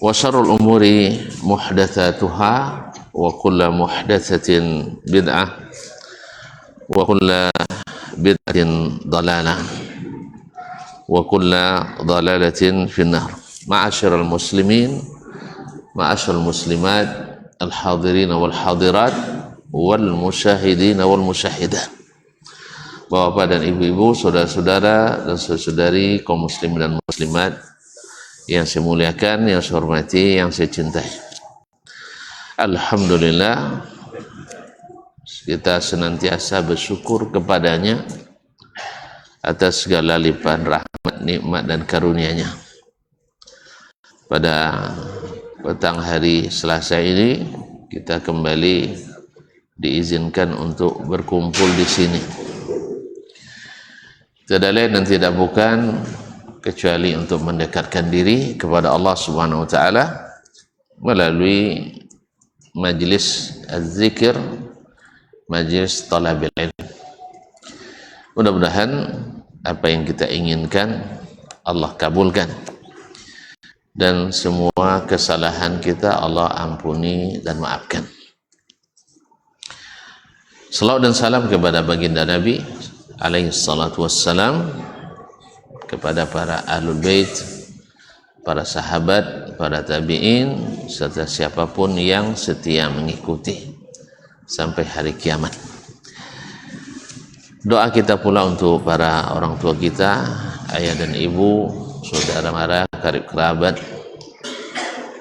wa syarrul umuri muhdatsatuha wa kullu muhdatsatin bid'ah wa kullu bid'atin dalalah wa kullu dalalatin finnar. Ma'asyiral muslimin, ma'asyiral muslimat, al-hadirin wal hadirat wal musyahidin wal musyahidat. Bapak dan ibu-ibu, saudara-saudara dan saudari kaum muslimin dan muslimat yang saya muliakan, yang saya hormati, yang saya cintai. Alhamdulillah, kita senantiasa bersyukur kepadanya atas segala limpahan rahmat, nikmat dan karunia-Nya. Pada petang hari Selasa ini kita kembali diizinkan untuk berkumpul di sini. Tidak lain dan tidak bukan kecuali untuk mendekatkan diri kepada Allah Subhanahu wa taala melalui majlis az-zikir, majlis talabil ilm. Mudah-mudahan apa yang kita inginkan Allah kabulkan, dan semua kesalahan kita Allah ampuni dan maafkan. Salawat dan salam kepada baginda Nabi alaihi salatu wassalam, kepada para ahlul bait, para sahabat, para tabi'in, serta siapapun yang setia mengikuti sampai hari kiamat. Doa kita pula untuk para orang tua kita, ayah dan ibu, saudara mara, karib kerabat,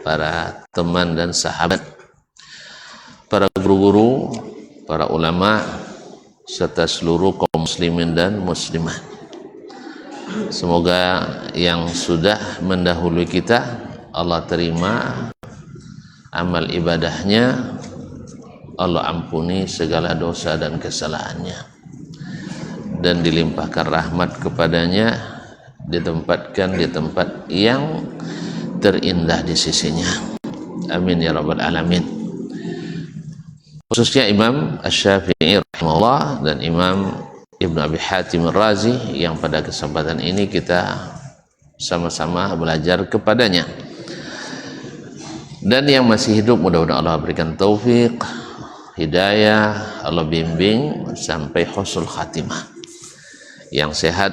para teman dan sahabat, para guru-guru, para ulama, serta seluruh kaum muslimin dan muslimat. Semoga yang sudah mendahului kita Allah terima amal ibadahnya, Allah ampuni segala dosa dan kesalahannya, dan dilimpahkan rahmat kepadanya, ditempatkan di tempat yang terindah di sisinya. Amin ya rabbal alamin. Khususnya Imam Asy-Syafi'i rahimahullah dan Imam Ibnu Abi Hatim Ar-Razi yang pada kesempatan ini kita sama-sama belajar kepadanya. Dan yang masih hidup mudah-mudahan Allah berikan taufik, hidayah, Allah bimbing sampai husnul khatimah. Yang sehat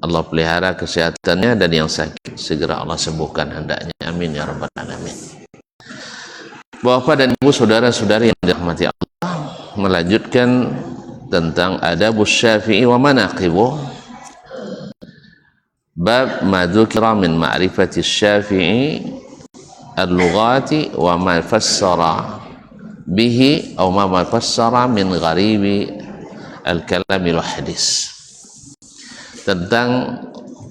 Allah pelihara kesehatannya, dan yang sakit segera Allah sembuhkan hendaknya. Amin ya rabbal alamin. Bapak dan ibu, saudara-saudari yang dirahmati Allah, melanjutkan tentang adabus Syafi'i wa manaqibuh, bab ma dzukira min ma'rifati Syafi'i al-lughati wa ma fassara bihi aw ma fassara min gharibi al-kalam wal hadis. Tentang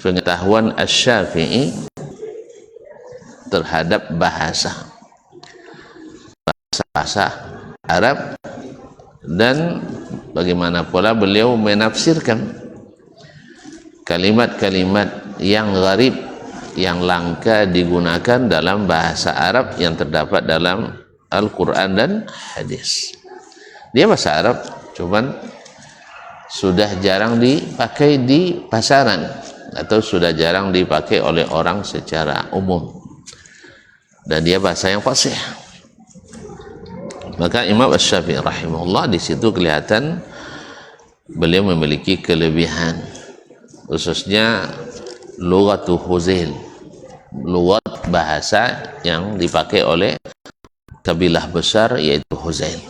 pengetahuan Asy-Syafi'i terhadap bahasa Arab, dan bagaimana pula beliau menafsirkan kalimat-kalimat yang gharib, yang langka digunakan dalam bahasa Arab yang terdapat dalam Al-Quran dan hadis. Dia bahasa Arab, cuman sudah jarang dipakai di pasaran, atau sudah jarang dipakai oleh orang secara umum, dan dia bahasa yang fasih. Maka Imam Asy-Syafi'i rahimahullah di situ kelihatan beliau memiliki kelebihan, khususnya lughatu Huzail, lughat bahasa yang dipakai oleh kabilah besar yaitu Huzail.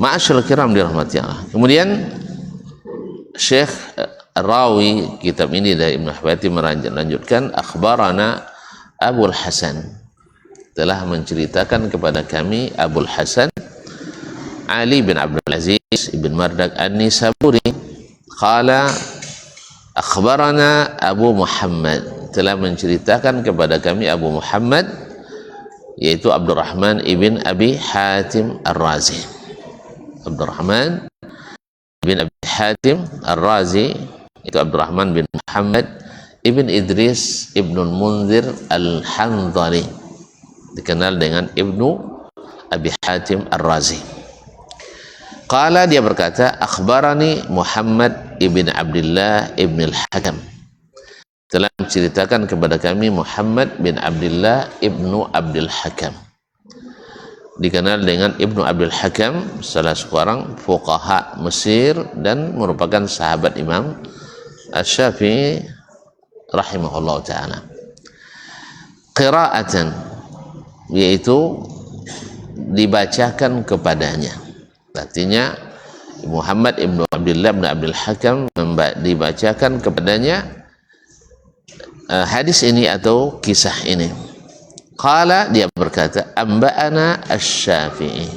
Ma'asyiral kiram dirahmati Allah. Kemudian Syekh Rawi kitab ini dari Ibnu Habati melanjutkan, akhbarana Abul Hasan, telah menceritakan kepada kami Abul Hasan Ali bin Abdul Aziz ibn Mardak An-Nisaburi, qala akhbarana Abu Muhammad, telah menceritakan kepada kami Abu Muhammad yaitu Abdurrahman ibn Abi Hatim Ar-Razi. Abdurrahman ibn Abi Hatim Ar-Razi itu Abdurrahman bin Muhammad ibn Idris ibn Munzir Al-Hanzali, dikenal dengan Ibnu Abi Hatim Ar-Razi. Qala, dia berkata, akhbarani Muhammad ibn Abdullah ibn al-Hakam, telah menceritakan kepada kami Muhammad bin Abdullah ibnu Abdul Hakam, dikenal dengan Ibnu Abdul Hakam, salah seorang fuqaha Mesir dan merupakan sahabat Imam Asy-Syafi'i rahimahullah ta'ala. Qira'atan, yaitu dibacakan kepadanya. Artinya Muhammad ibnu Abdullah ibnu Abdul Hakam dibacakan kepadanya hadis ini atau kisah ini. Qala, dia berkata, amba'ana Asy-Syafi'i,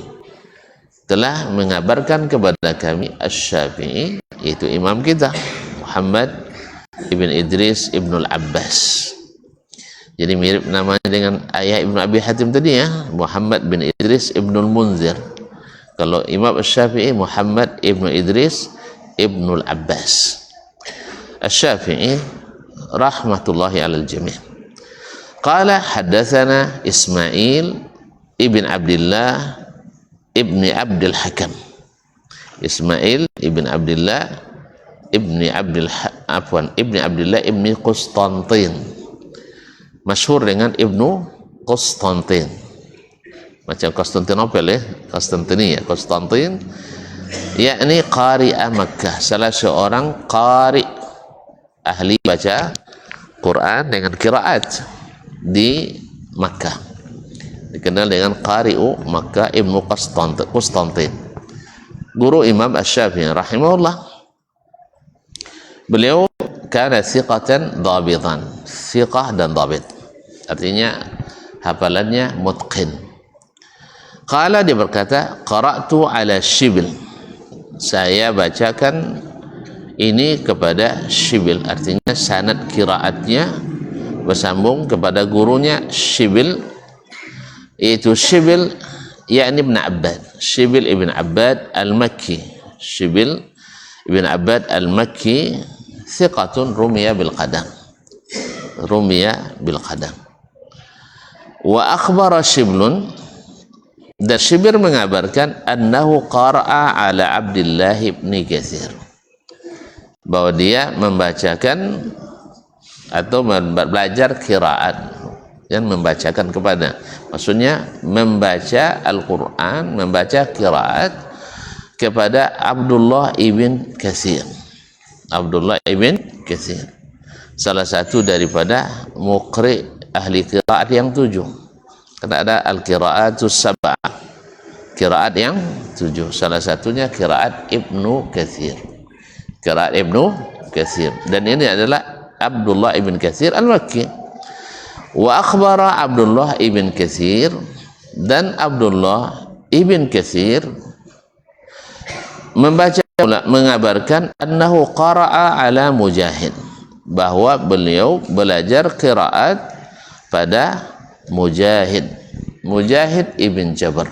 telah mengabarkan kepada kami Asy-Syafi'i, yaitu imam kita Muhammad ibn Idris ibn al-Abbas. Jadi mirip namanya dengan ayah Ibnu Abi Hatim tadi ya, Muhammad bin Idris ibn al-Munzir. Kalau Imam Asy-Syafi'i Muhammad ibn Idris ibn al-Abbas. Asy-Syafi'i rahmatullahi alal jami'. Qala haddatsana Ismail ibn Abdullah ibn Abdul Hakam. Ismail ibn Abdullah ibn Abdullah ibn Qustantin, masyhur dengan Ibnu Qustantin, macam Konstantinopel ya, Konstantinia, Konstantin, yakni qari'a Makkah, salah seorang qari, ahli baca Quran dengan qiraat di Makkah, dikenal dengan qari'u Makkah Ibnu Qustantin, guru Imam Asy-Syafi'i rahimahullah. Beliau kana thiqatan dhabitan, thiqah dan dhabit, artinya hafalannya mutqin. Qala, dia berkata, qara'tu ala Shibil, saya bacakan ini kepada Shibil, artinya sanad qiraatnya bersambung kepada gurunya Shibil, yaitu Shibil yakni Ibn Abbad, Shibil ibn Abbad al-Makki. Shibil ibn Abbad al-Makki thiqatun rumiya bil qadam, rumiya bil qadam. Wa akhbara Shiblun, dan Shibil mengabarkan annahu qara'a ala Abdullah ibn Katsir, bahwa dia membacakan atau belajar qiraat yang membacakan kepada, maksudnya membaca Al-Quran, membaca qiraat kepada Abdullah ibn Katsir. Abdullah ibn Katsir salah satu daripada muqri ahli qiraat yang 7, karena ada al-qiraatus sab'ah, qiraat yang 7, salah satunya qiraat Ibnu Katsir, qiraat Ibnu Katsir, dan ini adalah Abdullah ibn Katsir al-Makki. Wa akhbara Abdullah ibn Katsir, dan Abdullah ibn Katsir membaca, mengabarkan annahu qara'a ala Mujahid, bahwa beliau belajar qiraat pada Mujahid, Mujahid ibn Jabr.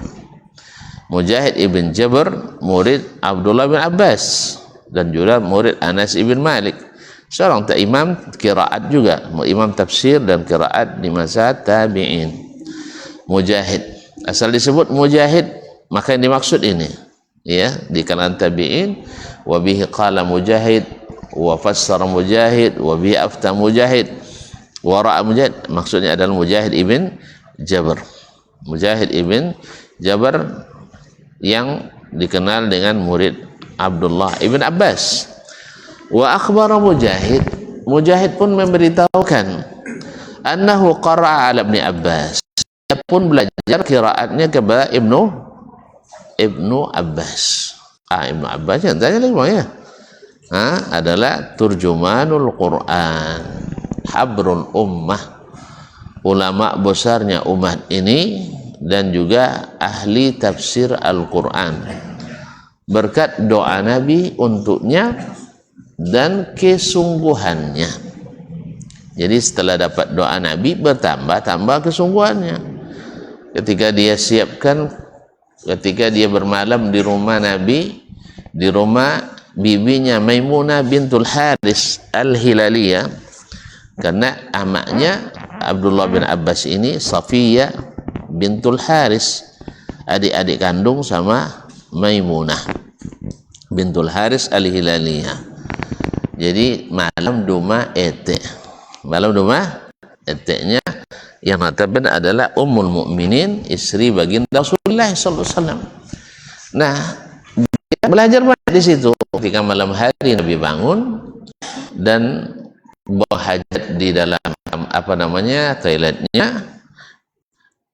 Mujahid ibn Jabr murid Abdullah bin Abbas dan juga murid Anas ibn Malik, seorang imam qiraat juga, imam tafsir dan qiraat di masa tabi'in. Mujahid, asal disebut Mujahid, maka yang dimaksud ini ya, di kalangan tabi'in, wa bihi qala Mujahid wa fassara Mujahid wa bihi afta Mujahid wa ra'a Mujahid, maksudnya adalah Mujahid ibn Jabr. Mujahid ibn Jabr yang dikenal dengan murid Abdullah ibn Abbas. Wa akhbara Mujahid, Mujahid pun memberitahukan annahu qara'a ala Ibn Abbas, dia pun belajar qiraatnya kepada Ibnu Abbas. Ibnu Abbas yang tanya lagi ya, adalah turjumanul Quran, habrul ummah, ulama besarnya umat ini, dan juga ahli tafsir Al-Quran, berkat doa Nabi untuknya dan kesungguhannya. Jadi setelah dapat doa Nabi, bertambah-tambah kesungguhannya. Ketika dia siapkan, ketika dia bermalam di rumah Nabi, di rumah bibinya Maimunah bintul Haris Al-Hilaliyah, karena amaknya Abdullah bin Abbas ini Safiyah bintul Haris, adik-adik kandung sama Maimunah bintul Haris Al-Hilaliyah. Jadi malam duma ete, malam rumah eteknya yang notabene adalah Ummul Mukminin, istri baginda Rasulullah sallallahu alaihi wasallam. Nah, dia belajar banyak di situ. Ketika malam hari Nabi bangun dan buang hajat di dalam toiletnya,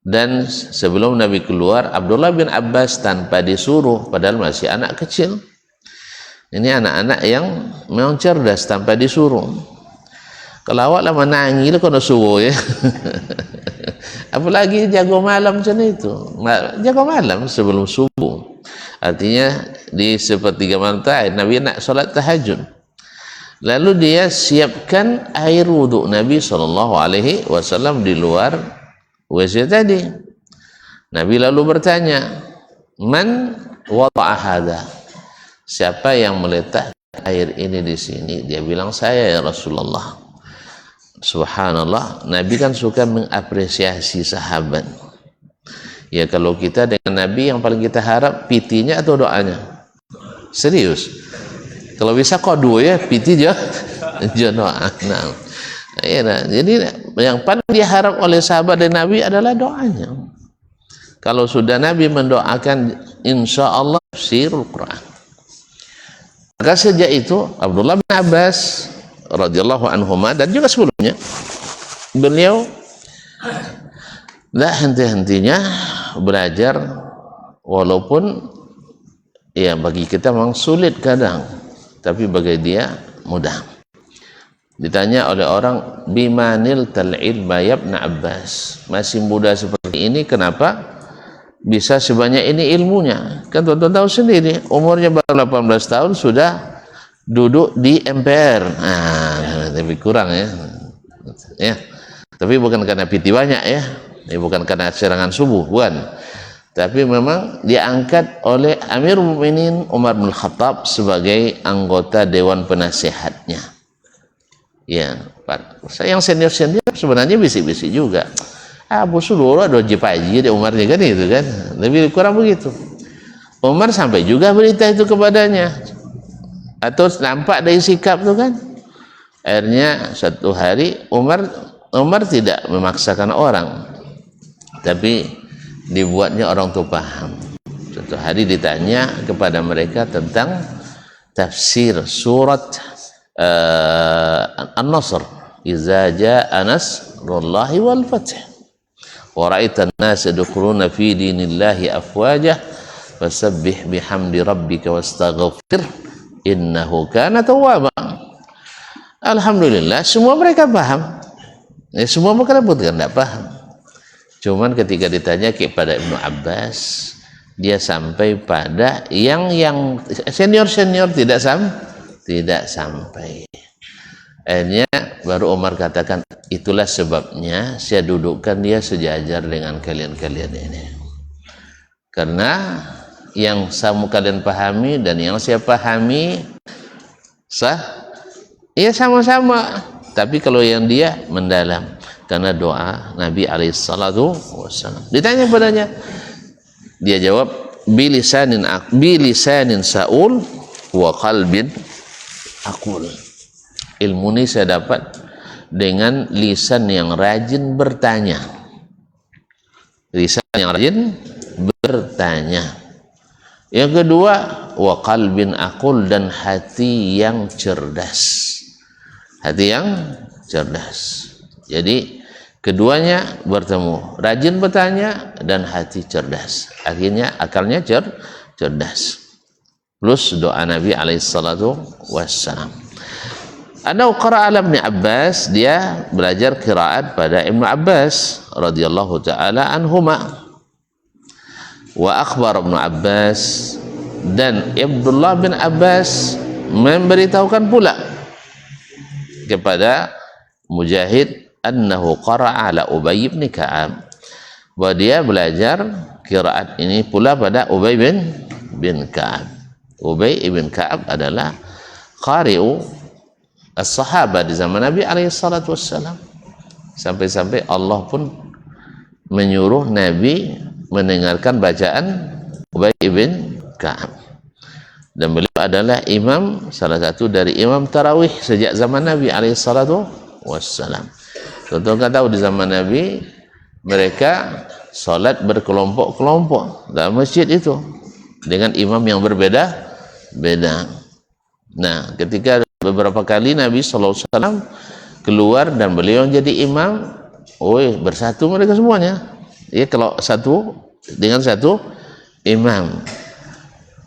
dan sebelum Nabi keluar, Abdullah bin Abbas tanpa disuruh, padahal masih anak kecil. Ini anak-anak yang memang cerdas tanpa disuruh. Kalau awak lah menangi lah kena suruh ya. Apalagi jago malam macam itu. Jago malam sebelum subuh. Artinya di sepertiga malam terakhir Nabi nak solat tahajud. Lalu dia siapkan air wuduk Nabi SAW di luar WC tadi. Nabi lalu bertanya, "Man wada'a hadha?" Siapa yang meletak air ini di sini? Dia bilang, "Saya ya Rasulullah." Subhanallah, Nabi kan suka mengapresiasi sahabat. Ya, kalau kita dengan Nabi yang paling kita harap pitinya atau doanya? Serius. Kalau bisa kok dua ya, piti je doa. Nah, ya, nah, jadi yang paling diharap oleh sahabat dan Nabi adalah doanya. Kalau sudah Nabi mendoakan, insya Allah tafsirul Quran. Maka sejak itu Abdullah bin Abbas radhiyallahu anhuma dan juga sebelumnya beliau tidak henti-hentinya belajar, walaupun ya bagi kita memang sulit kadang, tapi bagi dia mudah. Ditanya oleh orang, bimanil tal'ilma yabna Abbas, masih muda seperti ini kenapa bisa sebanyak ini ilmunya? Kan tuan-tuan tahu sendiri, umurnya baru 18 tahun sudah duduk di MPR. Nah, lebih kurang ya. Ya. Tapi bukan karena piti banyak ya. Bukan karena serangan subuh, bukan. Tapi memang diangkat oleh Amirul Mukminin Umar bin Khattab sebagai anggota dewan penasehatnya. Ya, saya yang senior-senior sebenarnya bisik-bisik juga. Abu Sulura do jipaji di Umarnya kan itu kan. Lebih kurang begitu. Umar sampai juga berita itu kepadanya. Atau nampak dari sikap itu kan. Akhirnya satu hari Umar tidak memaksakan orang, tapi dibuatnya orang itu paham. Satu hari ditanya kepada mereka tentang tafsir surat An-Nasr, iza jaa nasrullahi wal fath wa ra'aitan nas yadkhuluna fi dinillahi afwajah fasabbih bihamdi rabbika wastaghfir innahu kana tawwaba. Alhamdulillah semua mereka paham. Ya, semua mereka bukan tidak paham. Cuman ketika ditanya kepada Ibnu Abbas, dia sampai pada yang senior tidak sampai. Akhirnya baru Umar katakan, itulah sebabnya saya dudukkan dia sejajar dengan kalian-kalian ini. Karena yang sama kalian pahami dan yang saya pahami ya sama-sama, tapi kalau yang dia mendalam karena doa Nabi alaihissalatu wassalam. Ditanya padanya, dia jawab, bilisanin saul wa qalbin aqul. Ilmu ini saya dapat dengan lisan yang rajin bertanya. Lisan yang rajin bertanya. Yang kedua, wa qalbin aqul, dan hati yang cerdas. Hati yang cerdas. Jadi keduanya bertemu, rajin bertanya dan hati cerdas. Akhirnya akalnya cerdas. Plus doa Nabi alaihissalatu wassalam. Ada qira'a Ibnu Abbas, dia belajar qiraat pada Ibnu Abbas radhiyallahu taala anhuma. Wa akhbar Ibnu Abbas, dan Abdullah bin Abbas memberitahukan pula kepada Mujahid annahu qara'a ala Ubay bin Ka'ab, bahwa dia belajar qiraat ini pula pada Ubay bin Ka'ab. Ubay bin Ka'ab adalah qari'u as-sahabat di zaman Nabi alaihi salatu wassalam. Sampai-sampai Allah pun menyuruh Nabi mendengarkan bacaan Ubay bin Ka'ab. Dan beliau adalah imam, salah satu dari imam tarawih sejak zaman Nabi alaihi salatu wassalam. Contoh kan tahu di zaman Nabi mereka sholat berkelompok-kelompok dalam masjid itu dengan imam yang berbeda-beda. Nah, ketika beberapa kali Nabi SAW keluar dan beliau jadi imam, bersatu mereka semuanya. Ya, kalau satu dengan satu imam.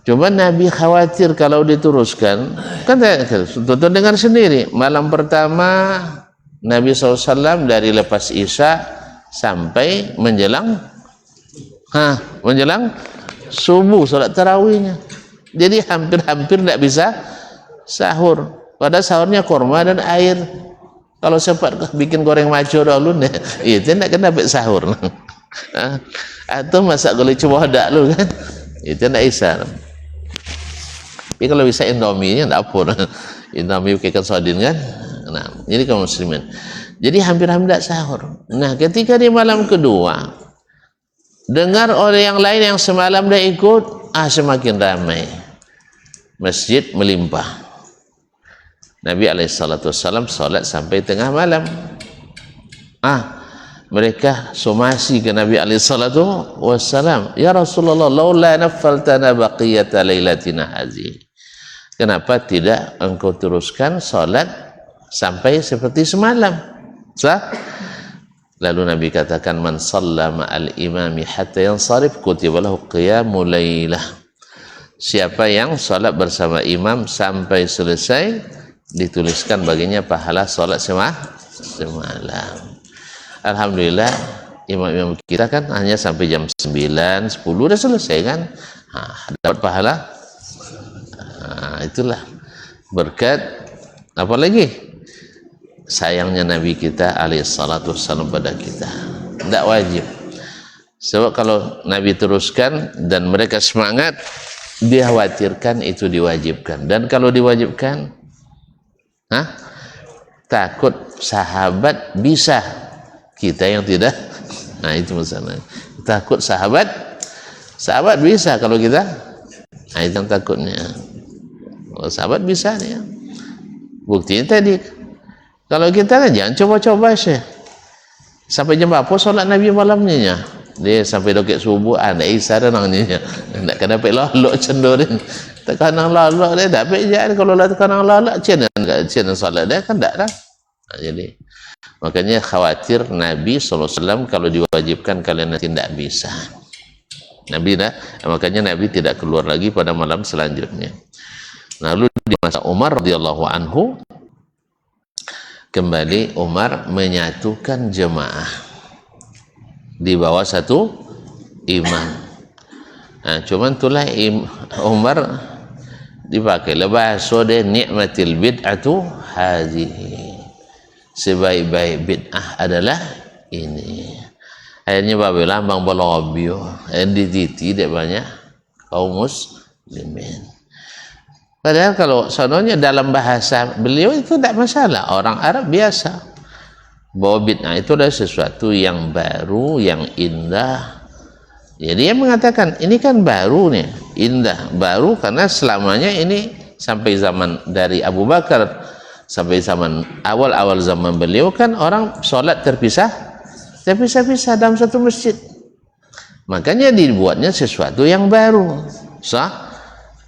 Cuma Nabi khawatir kalau diteruskan, kan tonton dengar sendiri. Malam pertama Nabi SAW dari lepas Isya sampai menjelang subuh salat tarawihnya. Jadi hampir tidak bisa sahur. Pada sahurnya kurma dan air. Kalau sempat bikin goreng maco dulu, itu tidak kena dapat sahur. Atau masak gulai coba dak lu kan, itu tidak bisa. Tapi kalau bisa Indomie nya tidak apa. Indomie pakai sodin kan. Nah, jadi kaum muslimin. Jadi hampir-hampir tidak sahur. Nah, ketika di malam kedua dengar oleh yang lain yang semalam dah ikut, semakin ramai. Masjid melimpah. Nabi alaihissalam salat sampai tengah malam. Mereka somasi ke Nabi alaihissalam, ya Rasulullah, laula naffaltana baqiyata lailatina hazihi. Kenapa tidak engkau teruskan salat sampai seperti semalam? Lalu Nabi katakan, man shalla ma'al imami hatta yansarif kutiba lahu qiyamul lailah. Siapa yang salat bersama imam sampai selesai, dituliskan baginya pahala salat semalam. Alhamdulillah imam-imam kita kan hanya sampai jam 9, 10 udah selesai kan, dapat pahala. Itulah berkat. Apalagi sayangnya Nabi kita alaihissalatu wassalam pada kita. Tidak wajib, sebab kalau Nabi teruskan dan mereka semangat, dikhawatirkan itu diwajibkan. Dan kalau diwajibkan, takut sahabat bisa, kita yang tidak. Nah, itu masalahnya. Takut sahabat bisa kalau kita. Nah, itu yang takutnya. Kalau sahabat bisa dia. Buktinya tadi, kalau kita kan jangan coba-coba sih. Sampai jam berapa solat Nabi malamnya? Dia sampai doket subuh, ada Isa dan nangnya. Nak kena dapat lolok cendorin. Tekanang lolok dia dapat je. Kalau lah tekanang lolok cina solat dia kan tak dah. Jadi makanya khawatir Nabi SAW kalau diwajibkan kalian tidak bisa. Makanya Nabi tidak keluar lagi pada malam selanjutnya. Lalu di masa Umar radhiyallahu anhu, kembali Umar menyatukan jemaah di bawah satu imam. Nah, cuman itulah Umar dipakai bahasa dia, nikmatil bid'atu hazihi. Sebaik-baik bid'ah adalah ini. Akhirnya babila bang balobio yang dititi tidak banyak kaum muslimin. Padahal kalau sononya dalam bahasa beliau itu tidak masalah, orang Arab biasa. Bahwa bid'ah itu adalah sesuatu yang baru, yang indah. Jadi dia mengatakan ini kan baru nih, indah, baru karena selamanya ini sampai zaman dari Abu Bakar sampai zaman awal-awal zaman beliau kan orang sholat terpisah-pisah dalam satu masjid. Makanya dibuatnya sesuatu yang baru.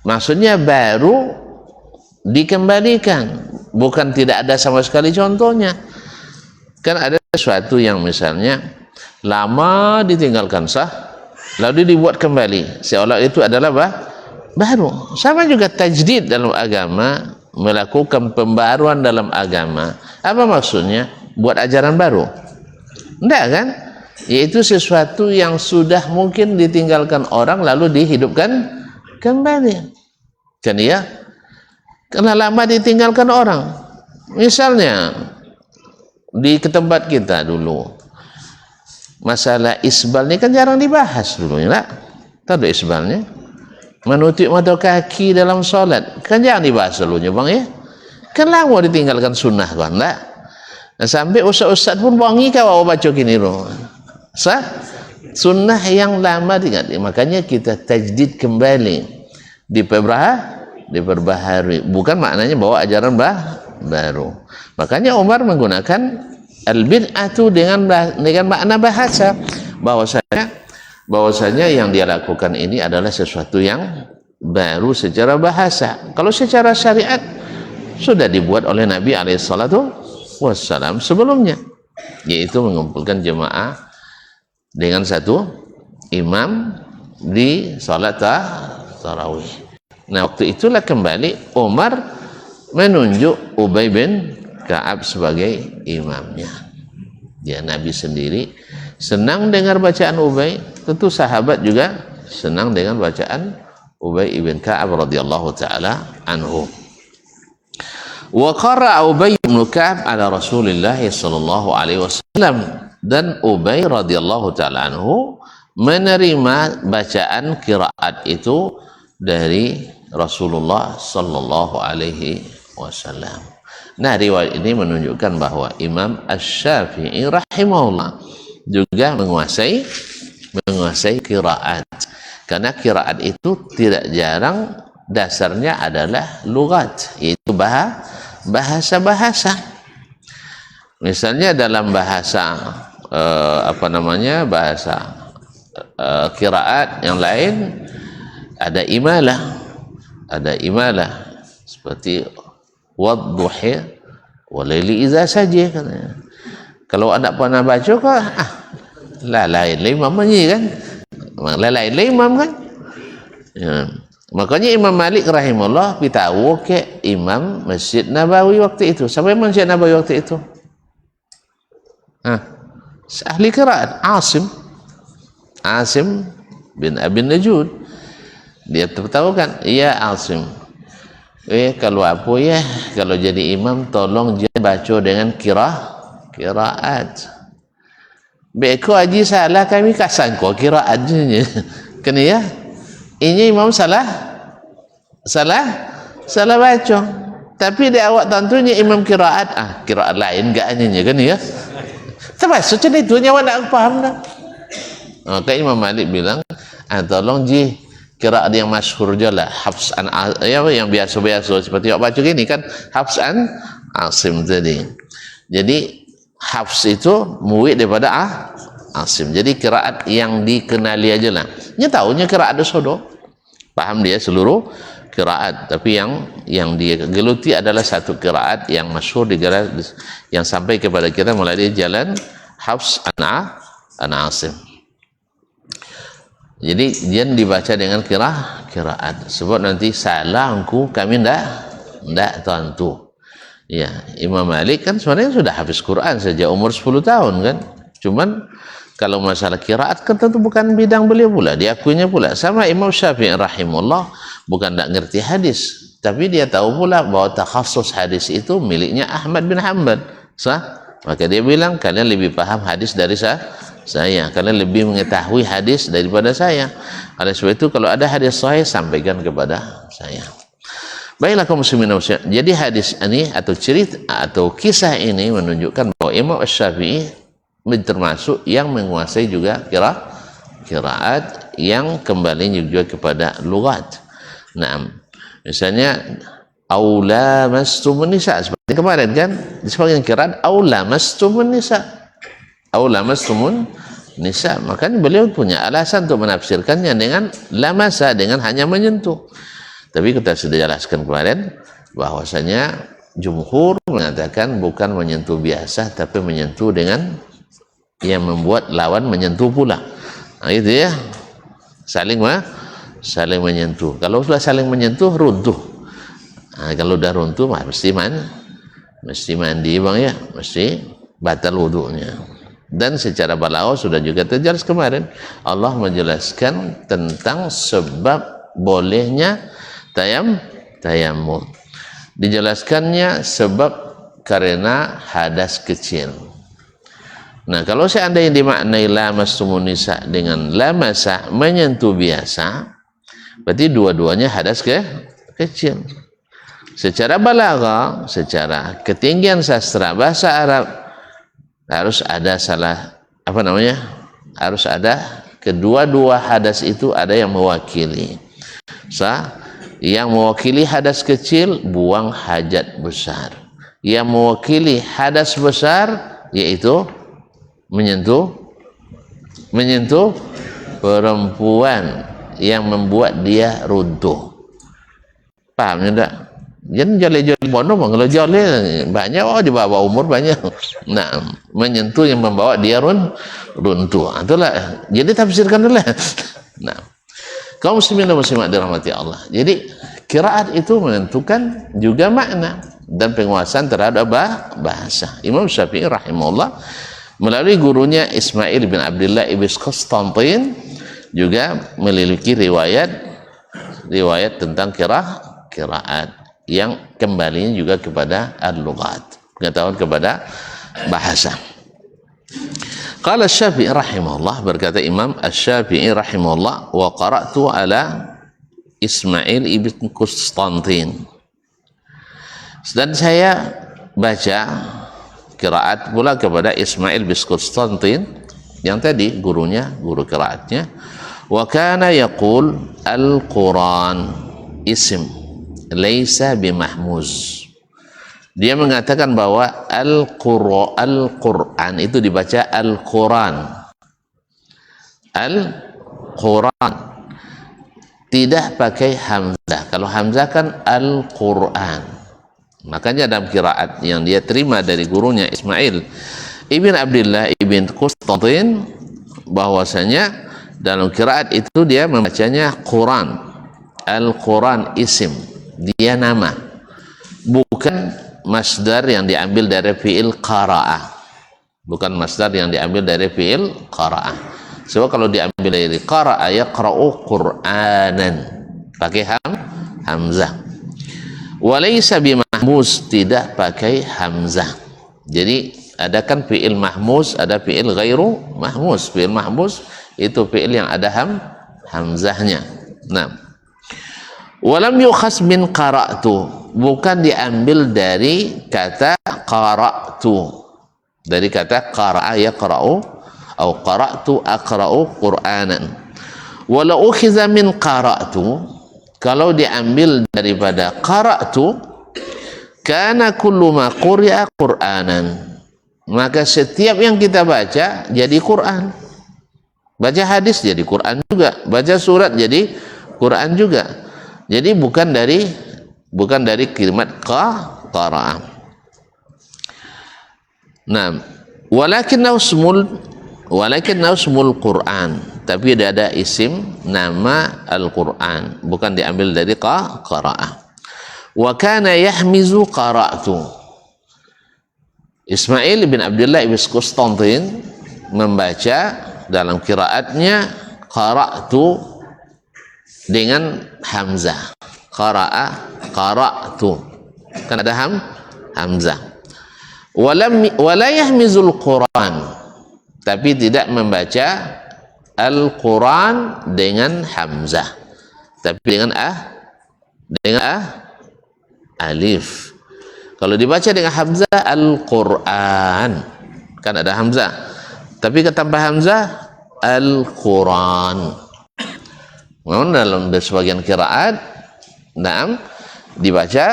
Maksudnya baru dikembalikan, bukan tidak ada sama sekali contohnya. Kan ada sesuatu yang misalnya lama ditinggalkan lalu dibuat kembali, seolah itu adalah baru. Sama juga tajdid dalam agama, melakukan pembaruan dalam agama. Apa maksudnya? Buat ajaran baru? Enggak kan? Yaitu sesuatu yang sudah mungkin ditinggalkan orang lalu dihidupkan kembali. Kan ya? Karena lama ditinggalkan orang. Misalnya di tempat kita dulu, masalah isbal ini kan jarang dibahas dulu ya. Tahu isbalnya? Menutup mata kaki dalam sholat kan jangan dibahas dulunya bang ya, kan lama ditinggalkan sunnah kan tak? Nah, sampai ustaz-ustaz pun bongi kau baca gini loh, sunnah yang lama diganti. Makanya kita tajdid kembali, diperbaharui, bukan maknanya bawa ajaran baru. Makanya Umar menggunakan al-bid'atu dengan makna bahasa, bahwasanya yang dia lakukan ini adalah sesuatu yang baru secara bahasa. Kalau secara syariat sudah dibuat oleh Nabi alaihissalatu wassalam sebelumnya, yaitu mengumpulkan jemaah dengan satu imam di salat tarawih. Nah, waktu itulah kembali Umar menunjuk Ubay bin Ka'ab sebagai imamnya. Ya, Nabi sendiri senang dengar bacaan Ubay, tentu sahabat juga senang dengan bacaan Ubay bin Ka'ab radhiyallahu taala anhu. Wa qara'a Ubay bin Ka'ab ala Rasulillah sallallahu alaihi wasallam, dan Ubay radhiyallahu taala anhu menerima bacaan qiraat itu dari Rasulullah sallallahu alaihi wasallam. Nah, riwayat ini menunjukkan bahwa Imam Asy-Syafi'i rahimahullah juga menguasai qiraat. Karena qiraat itu tidak jarang dasarnya adalah lughat, yaitu bahasa-bahasa. Misalnya dalam bahasa bahasa qiraat yang lain ada imalah seperti wadduhi walaili idza saja, katanya. Kalau anak pernah baca kok lain imam ni kan, lain imam kan. Ya. Makanya Imam Malik rahimahullah beritahu ke Imam Masjid Nabawi waktu itu. Siapa yang Masjid Nabawi waktu itu? Ahli qiraat Asim bin Abi Najud. Dia tertahukan, ya Asim, kalau apa ya, kalau jadi imam tolong dia baca dengan qiraat. Beko aji salah kami kasan ko qiraat je. Kena ya. Ini imam salah baca. Tapi dia awak tentunya imam qiraat, qiraat lain enggak hanya kan ya. Termasuk macam itu nyawa nak faham dah. Maka Imam Malik bilang, tolong ji qiraat yang masyhur je lah, Hafs an yang biasa-biasa seperti awak baca gini kan, Hafs an Asim tadi. Jadi Hafs itu murid daripada Asim. Jadi qiraat yang dikenali aja lah. Dia tahunya qiraat dosodo. Paham dia seluruh qiraat, tapi yang dia geluti adalah satu qiraat yang masyhur yang sampai kepada kita melalui jalan Hafs an Asim. Jadi dia dibaca dengan qiraat. Sebab nanti salah kami ndak tentu. Ya, Imam Malik kan sebenarnya sudah hafiz Quran sejak umur 10 tahun kan. Cuman kalau masalah qiraat kan tentu bukan bidang beliau pula, diakuinya pula. Sama Imam Syafi'i rahimahullah, bukan tak ngerti hadis, tapi dia tahu pula bahwa takhassus hadis itu miliknya Ahmad bin Hanbal. Maka dia bilang, kalian lebih paham hadis dari saya, kalian lebih mengetahui hadis daripada saya. Oleh sebab itu kalau ada hadis sahih sampaikan kepada saya. Baiklah kaum muslimin. Jadi hadis ini atau cerita atau kisah ini menunjukkan bahwa Imam Asy-Syafi'i termasuk yang menguasai juga qiraat yang kembali juga kepada lughat. Nah, misalnya aula mastumun nisa seperti kemarin kan, disebutkan qiraat aula mastumun nisa. Makanya beliau punya alasan untuk menafsirkannya dengan lamasa, dengan hanya menyentuh. Tapi kita sudah jelaskan kemarin bahwasanya jumhur mengatakan bukan menyentuh biasa, tapi menyentuh dengan yang membuat lawan menyentuh pula. Itu ya, saling menyentuh. Kalau sudah saling menyentuh, runtuh. Kalau sudah runtuh mesti mandi bang ya, mesti batal wudunya. Dan secara balaghah sudah juga terjelas kemarin, Allah menjelaskan tentang sebab bolehnya tayammum. Dijelaskannya sebab karena hadas kecil. Nah, kalau seandainya dimaknai lamastumun nisa dengan lamasa menyentuh biasa, berarti dua-duanya hadas kecil. Secara balaghah, secara ketinggian sastra bahasa Arab, harus ada harus ada kedua-dua hadas itu ada yang mewakili. Yang mewakili hadas kecil buang hajat besar. yang mewakili hadas besar, yaitu menyentuh perempuan yang membuat dia runtuh. Pahamnya tak? Jangan joleh-joleh bono, kalau joleh banyak, di bawah umur banyak. Nah, menyentuh yang membawa dia runtuh. Itulah. Jadi tafsirkan dulu. Nah, kaum muslimin dan muslimat dirahmati Allah. Jadi qiraat itu menentukan juga makna dan penguasaan terhadap bahasa. Imam Syafi'i rahimahullah melalui gurunya Ismail bin Abdullah ibn Konstantin juga memiliki riwayat tentang qiraat yang kembalinya juga kepada al-lughat, pengetahuan kepada bahasa. Qala Syafi'i rahimahullah, berkata Imam Asy-Syafi'i rahimahullah, wa qara'tu ala Ismail ibn Konstantin, dan saya baca qiraat pula kepada Ismail bin Konstantin yang tadi guru qiraatnya. Wa kana yaqul al-Quran ism laisa bimahmuz. Dia mengatakan bahwa Al-Quran itu dibaca Al-Quran. Al-Quran tidak pakai hamzah. Kalau hamzah kan Al-Quran. Makanya dalam qiraat yang dia terima dari gurunya Ismail ibn Abdullah ibn Konstantin, bahwasanya dalam qiraat itu dia membacanya Quran. Al-Quran isim, dia nama, bukan masdar yang diambil dari fi'il qara'ah. Bukan masdar yang diambil dari fi'il qara'ah. Sebab kalau diambil dari qara'a, yaqra'u Qur'anan, pakai hamzah. Walaysa bimahmuz, tidak pakai hamzah. Jadi ada kan fi'il mahmuz, ada fi'il ghairu mahmuz. Fi'il mahmuz itu fi'il yang ada hamzahnya. Nah, walam yukhas min qara'tu, bukan diambil dari kata qara'tu, dari kata qara'a yaqra'u atau qara'tu aqra'u Qur'anan. Walau ukhiza min qara'tu, kalau diambil daripada qara'tu, kana kullu ma quri'a Qur'anan, maka setiap yang kita baca jadi Quran. Baca hadis jadi Quran juga, baca surat jadi Quran juga. Jadi bukan dari kalimat qara'a. Nah, walakinnahu ismul Quran, tapi ada isim nama Al-Quran, bukan diambil dari qara'a. Wa kana yahmizu qara'tu. Ismail bin Abdullah ibn Konstantin membaca dalam qiraatnya qara'tu dengan hamzah. Qara'tu kan ada hamzah. Wala yahmizul Quran, tapi tidak membaca Al-Quran dengan hamzah, tapi dengan alif. Kalau dibaca dengan hamzah Al-Quran, kan ada hamzah, tapi tanpa hamzah Al-Quran. Memang dalam sebagian qiraat, dibaca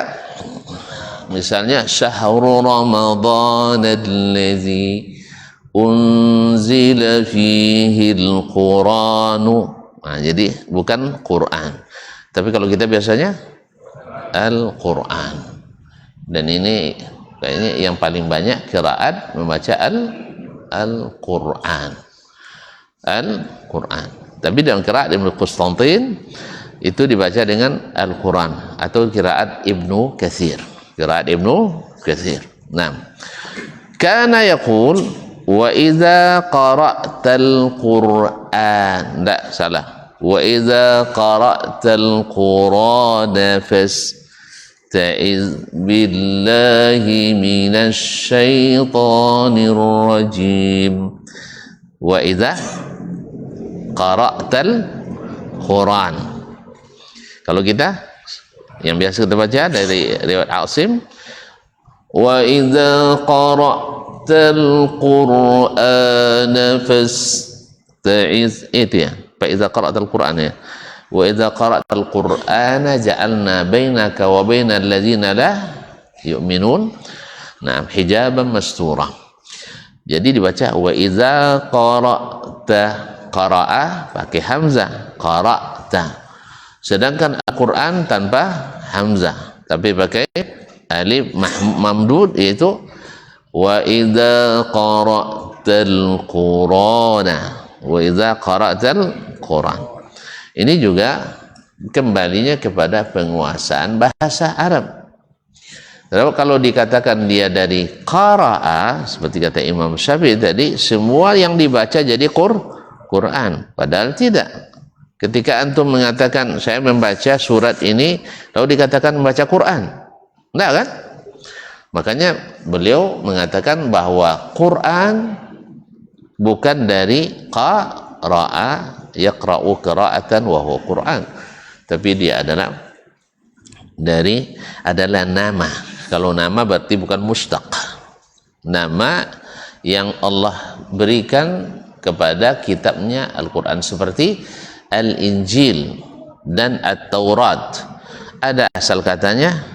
misalnya syahrul ramadhan allazi unzila fihi al-Quranu. Nah, jadi bukan Quran, tapi kalau kita biasanya Al-Quran. Dan ini kayaknya yang paling banyak qiraat membaca Al-Quran. Al-Quran. Tapi dalam qiraat Ibnu Konstantin itu dibaca dengan Al-Quran atau qiraat Ibnu Katsir. Qiraat Ibnu Katsir. Nah, kana yaqul wa idza qara'tal Qur'an. Tidak, salah. Wa idza qara'tal Qur'ana fasta'iz billahi minasy syaithanir rajim. Wa idza qara'tal Quran. Kalau kita yang biasa kita baca dari riwayat Asim, wa idza qara'tal Qur'ana fasta'iz, itu ya, fa idza qara'tal Qur'ana ya. Wa idza qara'tal Qur'ana ja'alna bainaka wa bainal ladzina la yu'minun Nah, hijaban mastura. Jadi dibaca wa idza qara'ta, qara'a pakai hamzah, qara'ta. Sedangkan Al-Qur'an tanpa hamzah, tapi pakai alif mamdud, yaitu wa idza qara'tal Qur'ana, wa idza qara'tal Qur'an. Ini juga kembalinya kepada penguasaan bahasa Arab. Kalau dikatakan dia dari qara'a, seperti kata Imam Syafi'i tadi, semua yang dibaca jadi Quran. Padahal tidak. Ketika antum mengatakan saya membaca surat ini, lalu dikatakan membaca Quran, enggak kan? Makanya beliau mengatakan bahwa Quran bukan dari qara'a yaqra'u qira'atan wa huwa Quran, tapi dia adalah nama. Kalau nama berarti bukan mustaq, nama yang Allah berikan kepada kitabnya Al-Quran, seperti Al-Injil dan At-Taurat. Ada asal katanya?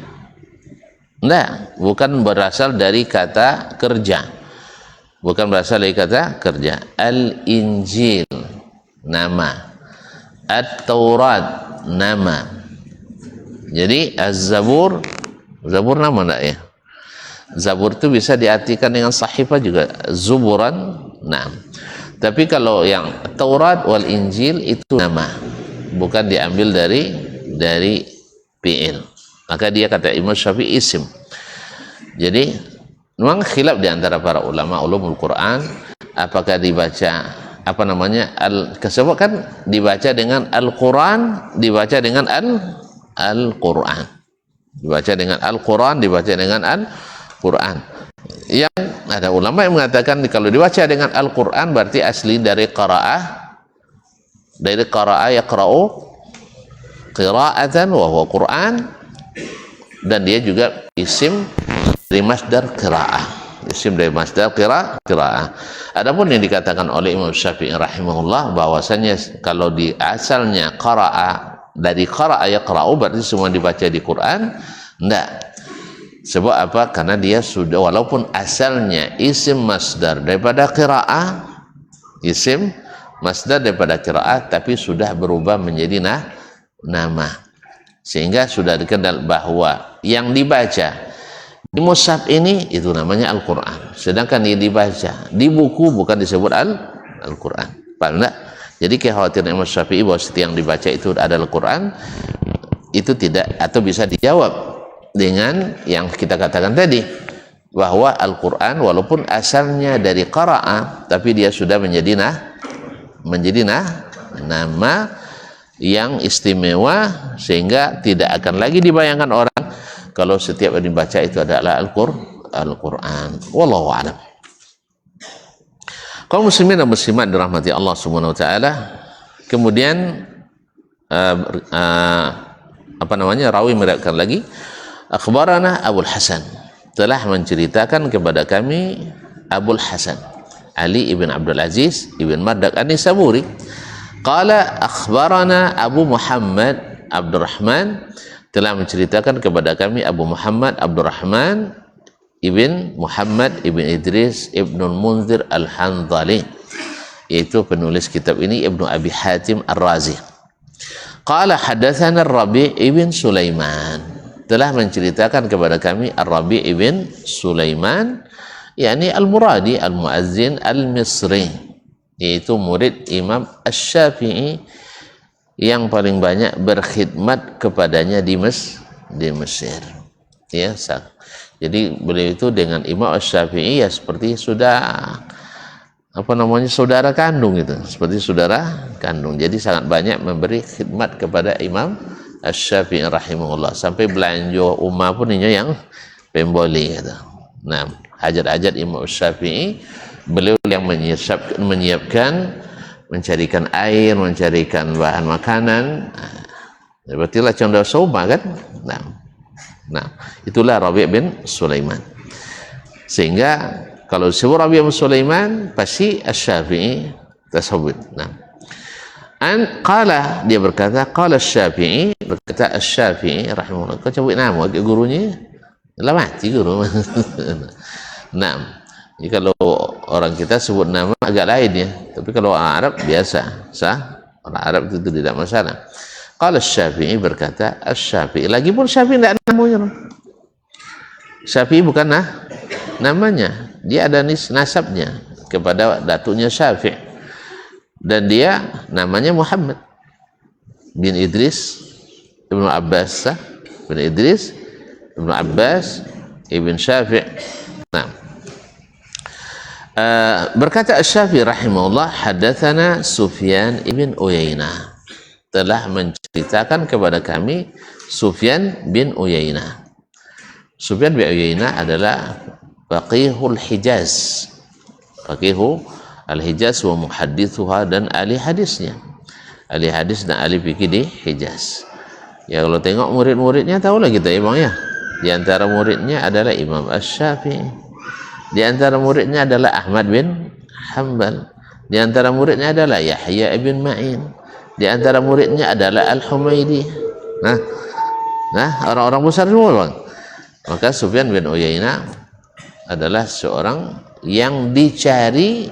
Enggak, bukan berasal dari kata kerja, bukan berasal dari kata kerja. Al-Injil nama, At-Taurat nama. Jadi Az-Zabur, Zabur nama enggak ya? Zabur itu bisa diartikan dengan sahifah juga, zuburan. Nah, tapi kalau yang Taurat wal Injil itu nama, bukan diambil dari fi'il. Maka dia kata Imam Syafi'i isim. Jadi memang khilaf di antara para ulama ulumul Quran, apakah dibaca kesebut kan dibaca dengan Al-Quran, dibaca dengan Al-Quran. Dibaca dengan Al-Quran, dibaca dengan Al-Quran. Yang ada ulama yang mengatakan kalau dibaca dengan Al-Quran berarti asli dari qira'ah yaqra'u qira'atan wa huwa Quran, dan dia juga isim dari masdar qira'ah, isim dari masdar qira'ah. Adapun yang dikatakan oleh Imam Syafi'i rahimahullah bahwasanya kalau di asalnya qara'a, dari qara'a yaqra'u berarti semua dibaca di Quran, enggak. Sebab apa? Karena dia sudah, walaupun asalnya isim masdar daripada qira'ah, isim masdar daripada qira'ah, tapi sudah berubah menjadi nama, sehingga sudah dikenal bahwa yang dibaca di mushaf ini itu namanya Al-Quran, sedangkan yang dibaca di buku bukan disebut Al-Quran. Paham enggak? Jadi kekhawatiran Imam Syafi'i bahwa setiap yang dibaca itu adalah Al-Quran, itu tidak, atau bisa dijawab dengan yang kita katakan tadi, bahwa Al-Quran walaupun asalnya dari qara'a, tapi dia sudah menjadi nama yang istimewa, sehingga tidak akan lagi dibayangkan orang kalau setiap yang dibaca itu adalah Al-Quran. Wallahu a'lam. Kaum muslimin dan muslimat dirahmati Allah Subhanahu wa taala. Kemudian rawi meriwayatkan lagi, akhbarana Abul Hasan, telah menceritakan kepada kami Abul Hasan Ali ibn Abdul Aziz ibn Mardak An-Nisaburi. Qala akhbarana Abu Muhammad Abdurrahman, telah menceritakan kepada kami Abu Muhammad Abdurrahman ibn Muhammad ibn Idris ibn Munzir Al-Hanzali, yaitu penulis kitab ini Ibnu Abi Hatim Ar-Razi. Qala hadatsana Ar-Rabi' ibn Sulaiman, telah menceritakan kepada kami Ar-Rabi' ibn Sulaiman, yakni Al-Muradi Al-Muazzin Al-Misri, yaitu murid Imam Asy-Syafi'i yang paling banyak berkhidmat kepadanya di Mesir. Ya, jadi beliau itu dengan Imam Asy-Syafi'i ya seperti saudara kandung itu, seperti saudara kandung. Jadi sangat banyak memberi khidmat kepada Imam Asy-Syafi'i rahimahullah, sampai belanja umah pun ini yang pemboli gitu. Nah, hajat-hajat Imam Asy-Syafi'i beliau yang menyiapkan, mencarikan air, mencarikan bahan makanan. Berarti lah contoh soba kan. Nah, itulah Rabi' bin Sulaiman. Sehingga kalau disebut Rabi' bin Sulaiman pasti Asy-Syafi'i tersebut. Nah, qala, dia berkata, qala Asy-Syafi'i, berkata Asy-Syafi'i rahimahullah. Kau cabut nama gurunya Lah mati guru. Nah, jadi kalau orang kita sebut nama agak lain ya, tapi kalau orang Arab biasa, sah. Orang Arab itu tidak masalah. Kalau Syafi'i berkata, Asy-Syafi'i, lagi pun Syafi'i tidak namanya. Syafi'i bukan namanya, dia ada nasabnya kepada datunya Syafi'i, dan dia namanya Muhammad bin Idris Ibnu Abbas, bin Idris Ibnu Abbas Ibn Syafi'. Nah, berkata Asy-Syafi'i rahimahullah, hadatsana Sufyan ibn Uyainah, telah menceritakan kepada kami Sufyan bin Uyainah. Sufyan bin Uyainah adalah faqihul Hijaz, faqihu al-Hijaz wa muhaddithuha, dan ahli hadisnya, ahli hadis dan ahli fikih di Hijaz. Ya kalau tengok murid-muridnya tahulah kita ya bang ya. Di antara muridnya adalah Imam Asy-Syafi'i. Di antara muridnya adalah Ahmad bin Hanbal. Di antara muridnya adalah Yahya ibn Ma'in. Di antara muridnya adalah Al-Humaidi. Nah, orang-orang besar semua bang. Maka Sufyan bin Uyainah adalah seorang yang dicari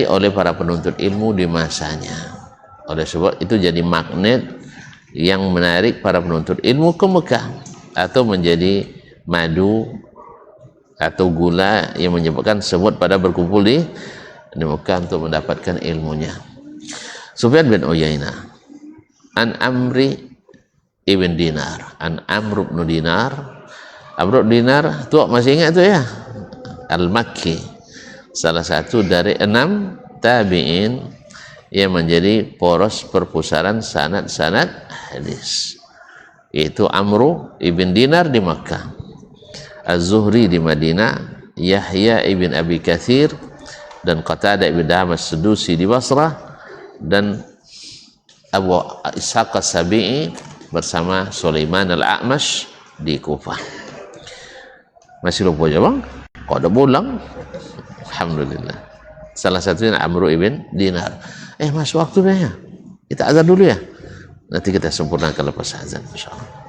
oleh para penuntut ilmu di masanya. Oleh sebab itu jadi magnet yang menarik para penuntut ilmu ke Mekah, atau menjadi madu atau gula yang menyebabkan semut pada berkumpul di Mekah untuk mendapatkan ilmunya. Sufyan bin Uyainah an Amri ibn Dinar, an Amr bin Dinar. Amr bin Dinar tuh masih ingat tuh ya, Al-Makki, salah satu dari 6 tabi'in yang menjadi poros perpustakaan sanad-sanad hadis, yaitu Amr ibn Dinar di Makkah, Az-Zuhri di Madinah, Yahya ibn Abi Katsir dan Qatadah ibn Damas Sedusi di Basrah, dan Abu Ishaq As-Sabi'i bersama Sulaiman Al-A'mash di Kufah. Masih lupa aja bang? Kok ada pulang? Alhamdulillah. Salah satunya Amr ibn Dinar. Mas waktunya ya, kita azan dulu ya, nanti kita sempurnakan lepas azan insyaallah.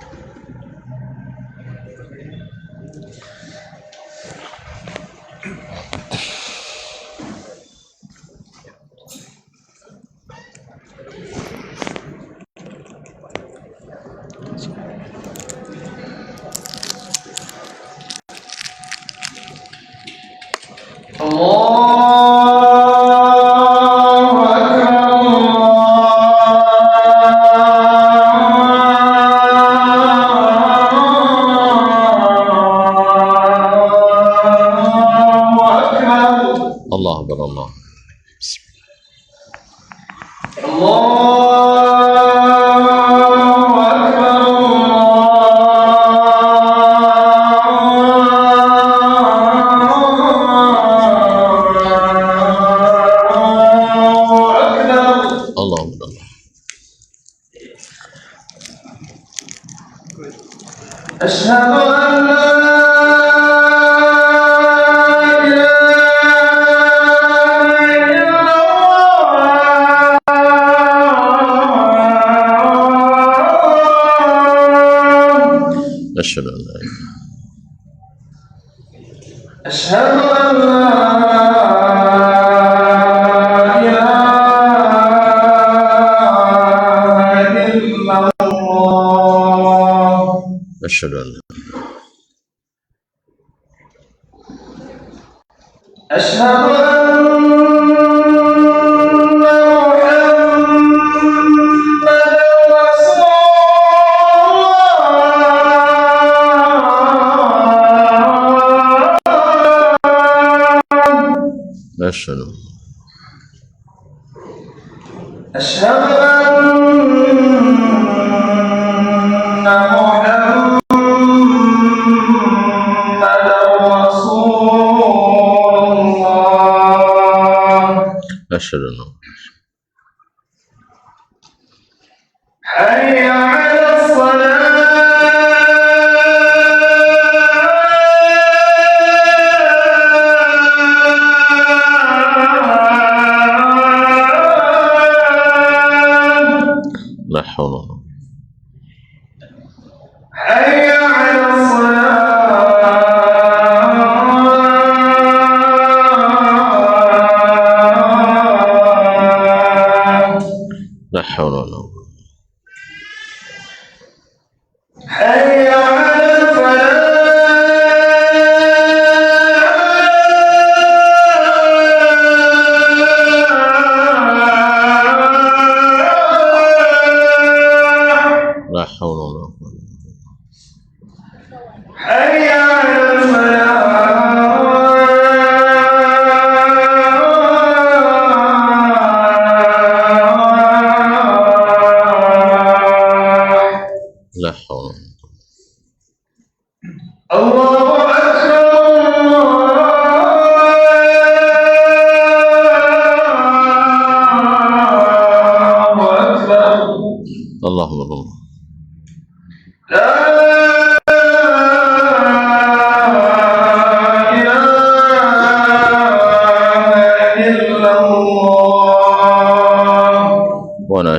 حي على الصلاة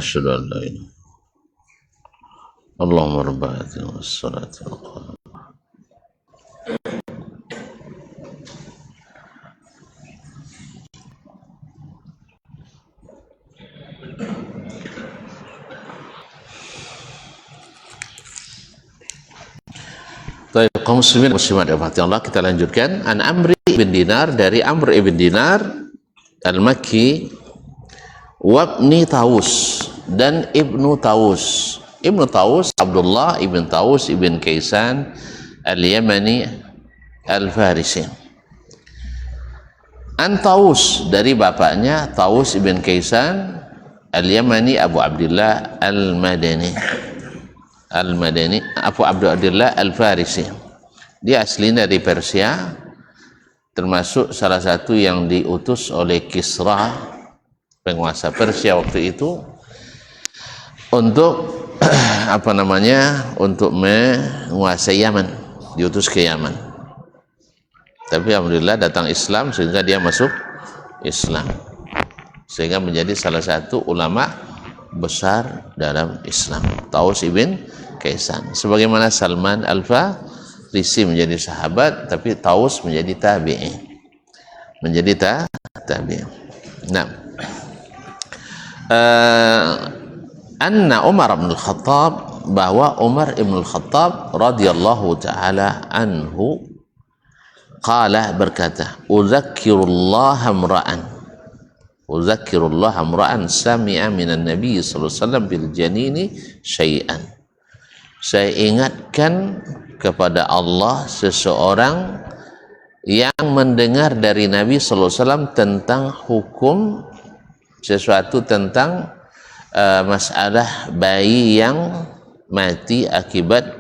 asyhadu an la ilaha Allahumma rabbana wassalatu wassalamu. Baik, kaum muslimin muslimat rahmati Allah, kita lanjutkan. An Amr bin Dinar, dari Amr ibn Dinar al-Makki, wabni Taus, dan ibnu Taus. Ibnu Taus Abdullah ibn Taus ibn Kaisan al-Yamani al-Farisi. An Taus, dari bapaknya Taus ibn Kaisan al-Yamani Abu Abdullah al-Madani Abu Abdullah al-Farisi. Dia aslinya dari Persia, termasuk salah satu yang diutus oleh Kisra, penguasa Persia waktu itu, untuk untuk menguasai Yaman, diutus ke Yaman. Tapi alhamdulillah datang Islam sehingga dia masuk Islam, sehingga menjadi salah satu ulama besar dalam Islam, Taus ibn Kaisan. Sebagaimana Salman al-Farisi menjadi sahabat, tapi Taus menjadi tabi'i, Nah, anna Umar bin Khattab, bahwa Umar bin Khattab radhiyallahu taala anhu qala, berkata, uzakkirullah amra'an sami'a minan nabi sallallahu alaihi wasallam bil janini syai'an. Saya ingatkan kepada Allah seseorang yang mendengar dari Nabi sallallahu alaihi wasallam tentang hukum sesuatu, tentang masalah bayi yang mati akibat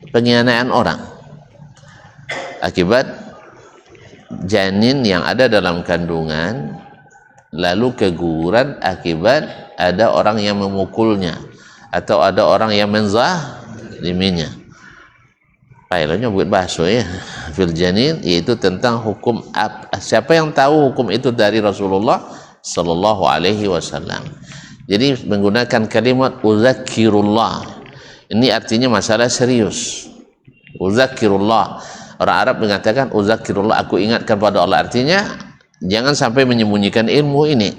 pengkhianatan orang, akibat janin yang ada dalam kandungan lalu keguguran akibat ada orang yang memukulnya atau ada orang yang menzaliminya. Pailonya buat bahasa ya, fil janin, yaitu tentang hukum. Siapa yang tahu hukum itu dari Rasulullah sallallahu alaihi wasallam. Jadi menggunakan kalimat uzakkirullah, ini artinya masalah serius. Uzakkirullah, orang Arab mengatakan uzakkirullah, aku ingatkan pada Allah, artinya jangan sampai menyembunyikan ilmu ini.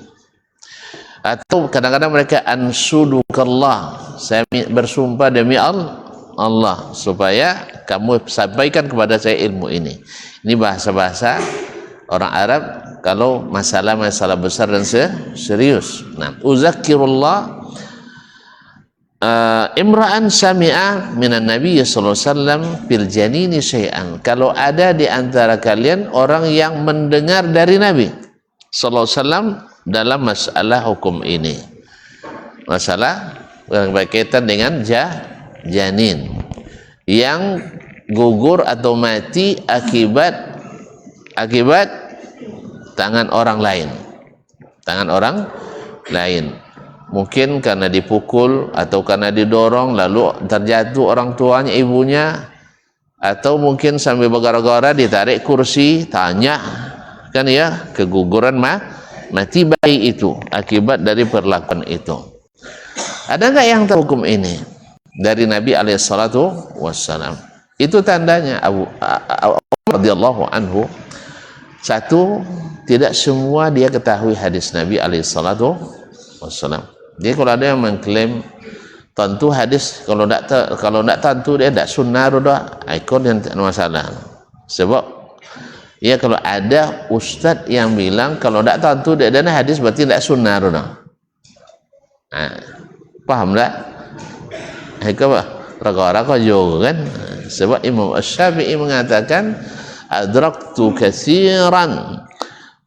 Atau kadang-kadang mereka ansudukallah, saya bersumpah demi Allah supaya kamu sampaikan kepada saya ilmu ini. Ini bahasa-bahasa orang Arab kalau masalah-masalah besar dan serius. Nah, uzakkirullah imra'an sami'a minan nabi sallallahu alaihi wasallam bil janini syai'an. Kalau ada di antara kalian orang yang mendengar dari Nabi sallallahu alaihi wasallam dalam masalah hukum ini, masalah yang berkaitan dengan janin yang gugur atau mati akibat tangan orang lain, mungkin karena dipukul atau karena didorong lalu terjatuh orang tuanya, ibunya, atau mungkin sambil bergara-gara ditarik kursi, tanya kan ya, keguguran mati bayi itu akibat dari perlakuan itu. Ada nggak yang tahu hukum ini dari Nabi alaihissalatu wassalam? Itu tandanya Abu radhiyallahu anhu, satu, tidak semua dia ketahui hadis Nabi alaihissalatu wassalam. Jadi kalau ada yang mengklaim tentu hadis, kalau tidak tentu dia tidak sunnah, udah ikut yang masalah. Sebab ya kalau ada ustadz yang bilang kalau tidak tentu dia ada hadis berarti tidak sunnah, udah. Nah, paham tak? Raga-raga juga kan. Sebab Imam Asy-Syafi'i mengatakan adraktu katsiran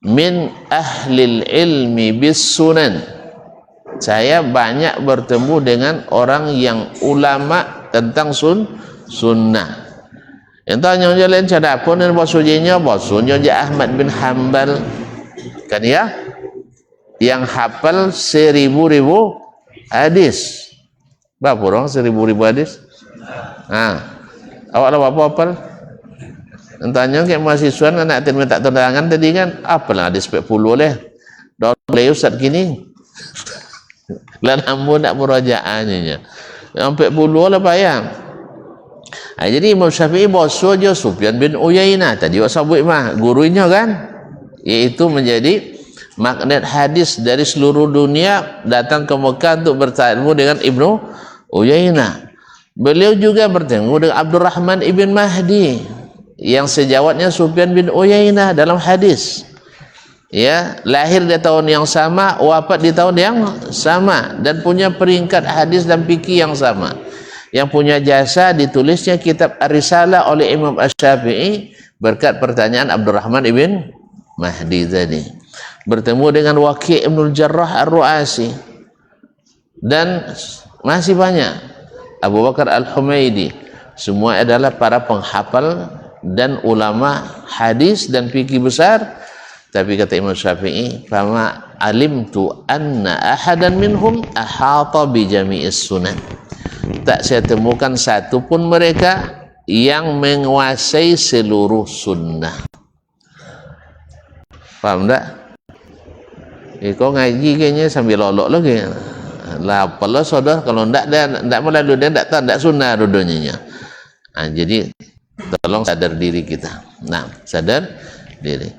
min ahlil ilmi bis sunan. Saya banyak bertemu dengan orang yang ulama tentang sunnah. Entahnya jalan cara pun dan basunya Ahmad bin Hanbal kan ya, yang hafal 1000 hadis. Berapa orang 1000 hadis? Awak lah apa hafal? Tanya ke mahasiswa nak minta terdangan tadi kan, apalah ada 10 leh. Doleh ustaz gini. Lah namun nak murajaahnya. Sampai 10 lah payah. Jadi Imam Syafi'i bosok je Sufyan bin Uyainah tadi wak sabut mah gurunya kan, iaitu menjadi magnet hadis dari seluruh dunia datang ke Mekah untuk bertemu dengan Ibnu Uyainah. Beliau juga bertemu dengan Abdurrahman ibn Mahdi yang sejawatnya Sufyan bin Uyainah dalam hadis. Ya, lahir di tahun yang sama, wafat di tahun yang sama, dan punya peringkat hadis dan fikih yang sama. Yang punya jasa ditulisnya kitab Ar-Risalah oleh Imam Asy-Syafi'i berkat pertanyaan Abdurrahman ibn Mahdi tadi. Bertemu dengan Waqi' Ibnul Jarrah Ar-Ru'asi, dan masih banyak. Abu Bakar Al-Humaidi, semua adalah para penghafal dan ulama hadis dan fikih besar. Tapi kata Imam Syafi'i, fama alimtu anna ahadan minhum ahata bi jami'is sunan. Tak saya temukan satu pun mereka yang menguasai seluruh sunnah. Faham tak? Kau ngaji kayaknya sambil lolok lagi. Lah apalah saudara, kalau ndak melalui dia ndak sunnah duduknya. Jadi tolong sadar diri kita. Nah, sadar diri.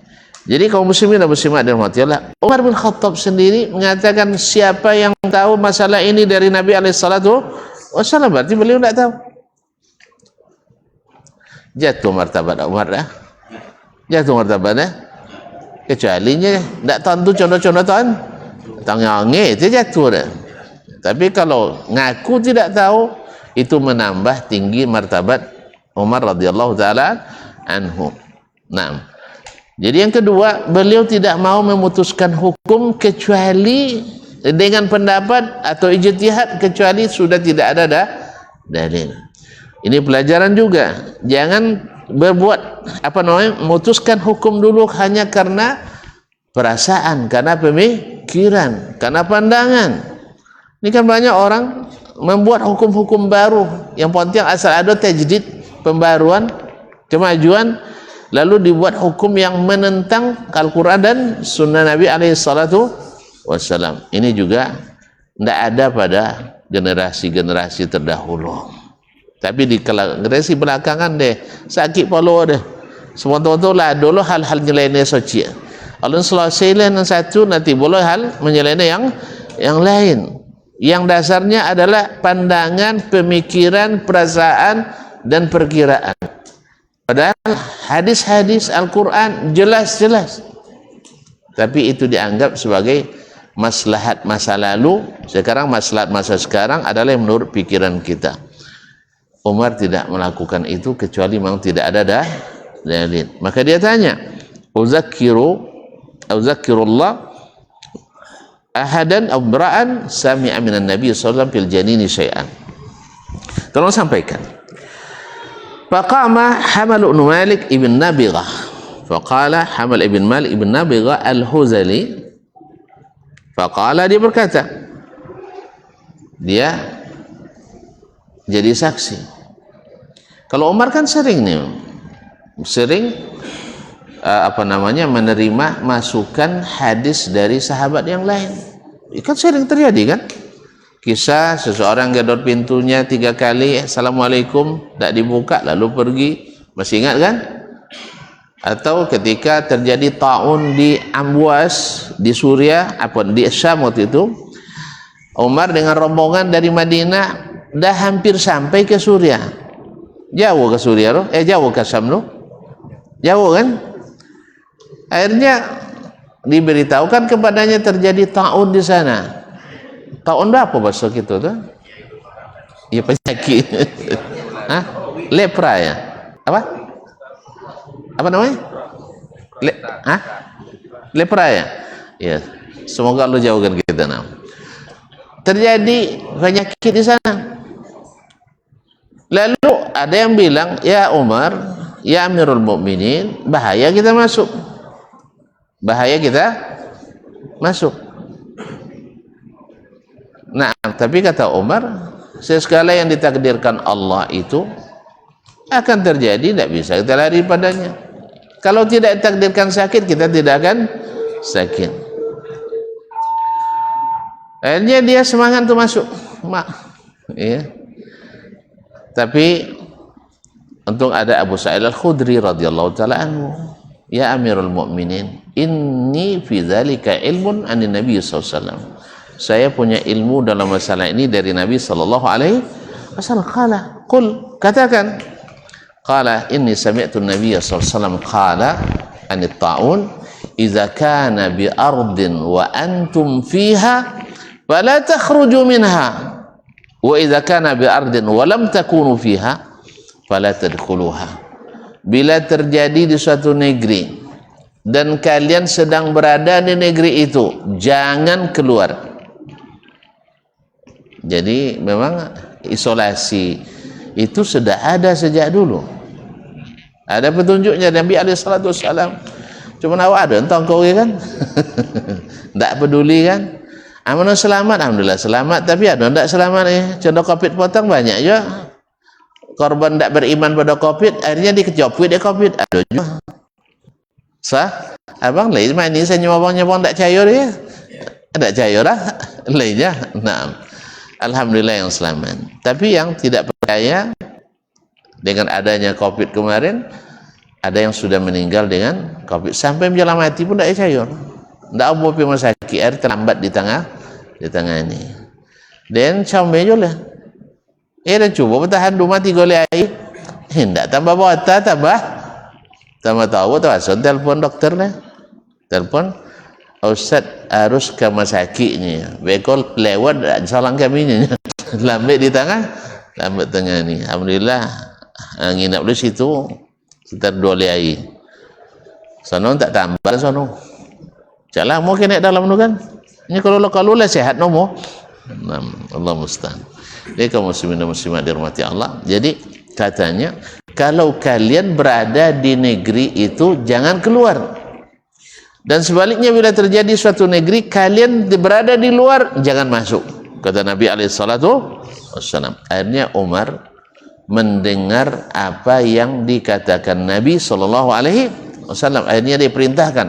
Jadi kaum muslimin dan muslimat dirahmati Allah, Umar bin Khattab sendiri mengatakan siapa yang tahu masalah ini dari Nabi SAW, berarti beliau tidak tahu. Jatuh martabat Umar dah. Jatuh martabat dah. Kecualinya tidak tentu contoh-contoh tuan. Tangange itu jatuh dah. Tapi kalau ngaku tidak tahu, itu menambah tinggi martabat Umar radhiyallahu taala anhu. Nah, jadi yang kedua, beliau tidak mau memutuskan hukum kecuali dengan pendapat atau ijtihad, kecuali sudah tidak ada dalil. Ini pelajaran juga. Jangan berbuat memutuskan hukum dulu hanya karena perasaan, karena pemikiran, karena pandangan. Ini kan banyak orang membuat hukum-hukum baru yang penting asal ada tajdid, pembaruan, kemajuan, lalu dibuat hukum yang menentang Al-Quran dan Sunnah Nabi SAW. Ini juga tidak ada pada generasi-generasi terdahulu. Tapi di generasi belakangan deh sakit polo deh. Semua-semua lah dulu hal-hal nyelainnya suci. Kalau selesai yang satu nanti boleh hal menyelainnya yang lain. Yang dasarnya adalah pandangan, pemikiran, perasaan, dan perkiraan. Padahal hadis-hadis Al-Quran jelas-jelas. Tapi itu dianggap sebagai maslahat masa lalu. Sekarang maslahat masa sekarang adalah yang menurut pikiran kita. Umar tidak melakukan itu kecuali memang tidak ada dalil. Maka dia tanya, Uzakkirullah ahadan abra'an sami'a minan Nabi sallallahu alaihi wasallam fil janini syai'an. Tolong sampaikan. Faqama Hamal ibn Malik ibn Nabighah. Faqala Hamal ibn Malik ibn Nabighah al-Huzali. Faqala, dia berkata, dia jadi saksi. Kalau Umar kan sering menerima masukan hadis dari sahabat yang lain. Kan sering terjadi kan? Kisah seseorang gedor pintunya 3 kali, assalamualaikum, tidak dibuka, lalu pergi. Masih ingat kan? Atau ketika terjadi taun di Amwas di Suriah, di Syam waktu itu, Umar dengan rombongan dari Madinah dah hampir sampai ke Suriah. Jauh ke Suriah loh, jauh ke Syam loh. Jauh kan? Akhirnya diberitahukan kepadanya terjadi taun di sana. Taun apa bahasa kita tuh? Ya penyakit. Hah? Lepra ya? Apa? Apa namanya? Lepra ya? Ya. Semoga Allah jauhkan kita. Terjadi penyakit di sana. Lalu ada yang bilang, ya Umar, ya Amirul Mukminin, bahaya kita masuk. Bahaya kita masuk. Nah, tapi kata Umar, segala yang ditakdirkan Allah itu akan terjadi, tidak bisa kita lari padanya. Kalau tidak takdirkan sakit, kita tidak akan sakit. Akhirnya dia semangat untuk masuk, ya. Tapi untung ada Abu Sa'id Al-Khudri radhiyallahu taala anhu, ya Amirul Mukminin, inni fi dzalika ilmun anin Nabi sallallahu alaihi wasallam. Saya punya ilmu dalam masalah ini dari Nabi sallallahu alaihi wasallam. Qul, katakan. Qala inni sami'tu an-nabiy sallallahu alaihi wasallam qala anit ta'un idza kana bi ardin wa antum fiha fala takhruju minha wa idza kana bi ardin wa lam takunu fiha fala tadkhuluha. Bila terjadi di suatu negeri dan kalian sedang berada di negeri itu, jangan keluar. Jadi memang isolasi itu sudah ada sejak dulu. Ada petunjuknya Nabi SAW. Cuma awak ada entah kau kan? Tak peduli kan? Amanah selamat, alhamdulillah selamat. Tapi ada tak selamat ni? Contoh COVID potong banyak juga. Korban tak beriman pada COVID, akhirnya dikejopit dia COVID. Ada juga. Sah? Abang lain main ni saya nyobang tak cair dia. Tak cair lah. Lainnya. Nah. Alhamdulillah yang selamat. Tapi yang tidak percaya dengan adanya COVID kemarin, ada yang sudah meninggal dengan COVID sampai menjelang mati pun tak cair. Tak mau pergi rumah sakit, air terlambat di tengah ini. Dan comel je lah. Dan cuba bertahan 2-3 oleh air. Tak tambah bota, tambah tahu, tahu. Telefon dokter lah. Telefon, Ustaz harus ke rumah sakit ni. Bekol lewat salang kami ni. Lambat di tengah ni. Alhamdulillah nginap di situ sekitar 2 hari. Sono tak tambah sono. Jalan mau kena dalam tu kan. Ini kalau lah sehat nomo. Allah musta'an. Jadi kaum muslimin dan muslimat dirahmati Allah. Jadi katanya kalau kalian berada di negeri itu jangan keluar. Dan sebaliknya bila terjadi suatu negeri kalian berada di luar jangan masuk, kata Nabi SAW. Akhirnya Umar mendengar apa yang dikatakan Nabi SAW. Akhirnya diperintahkan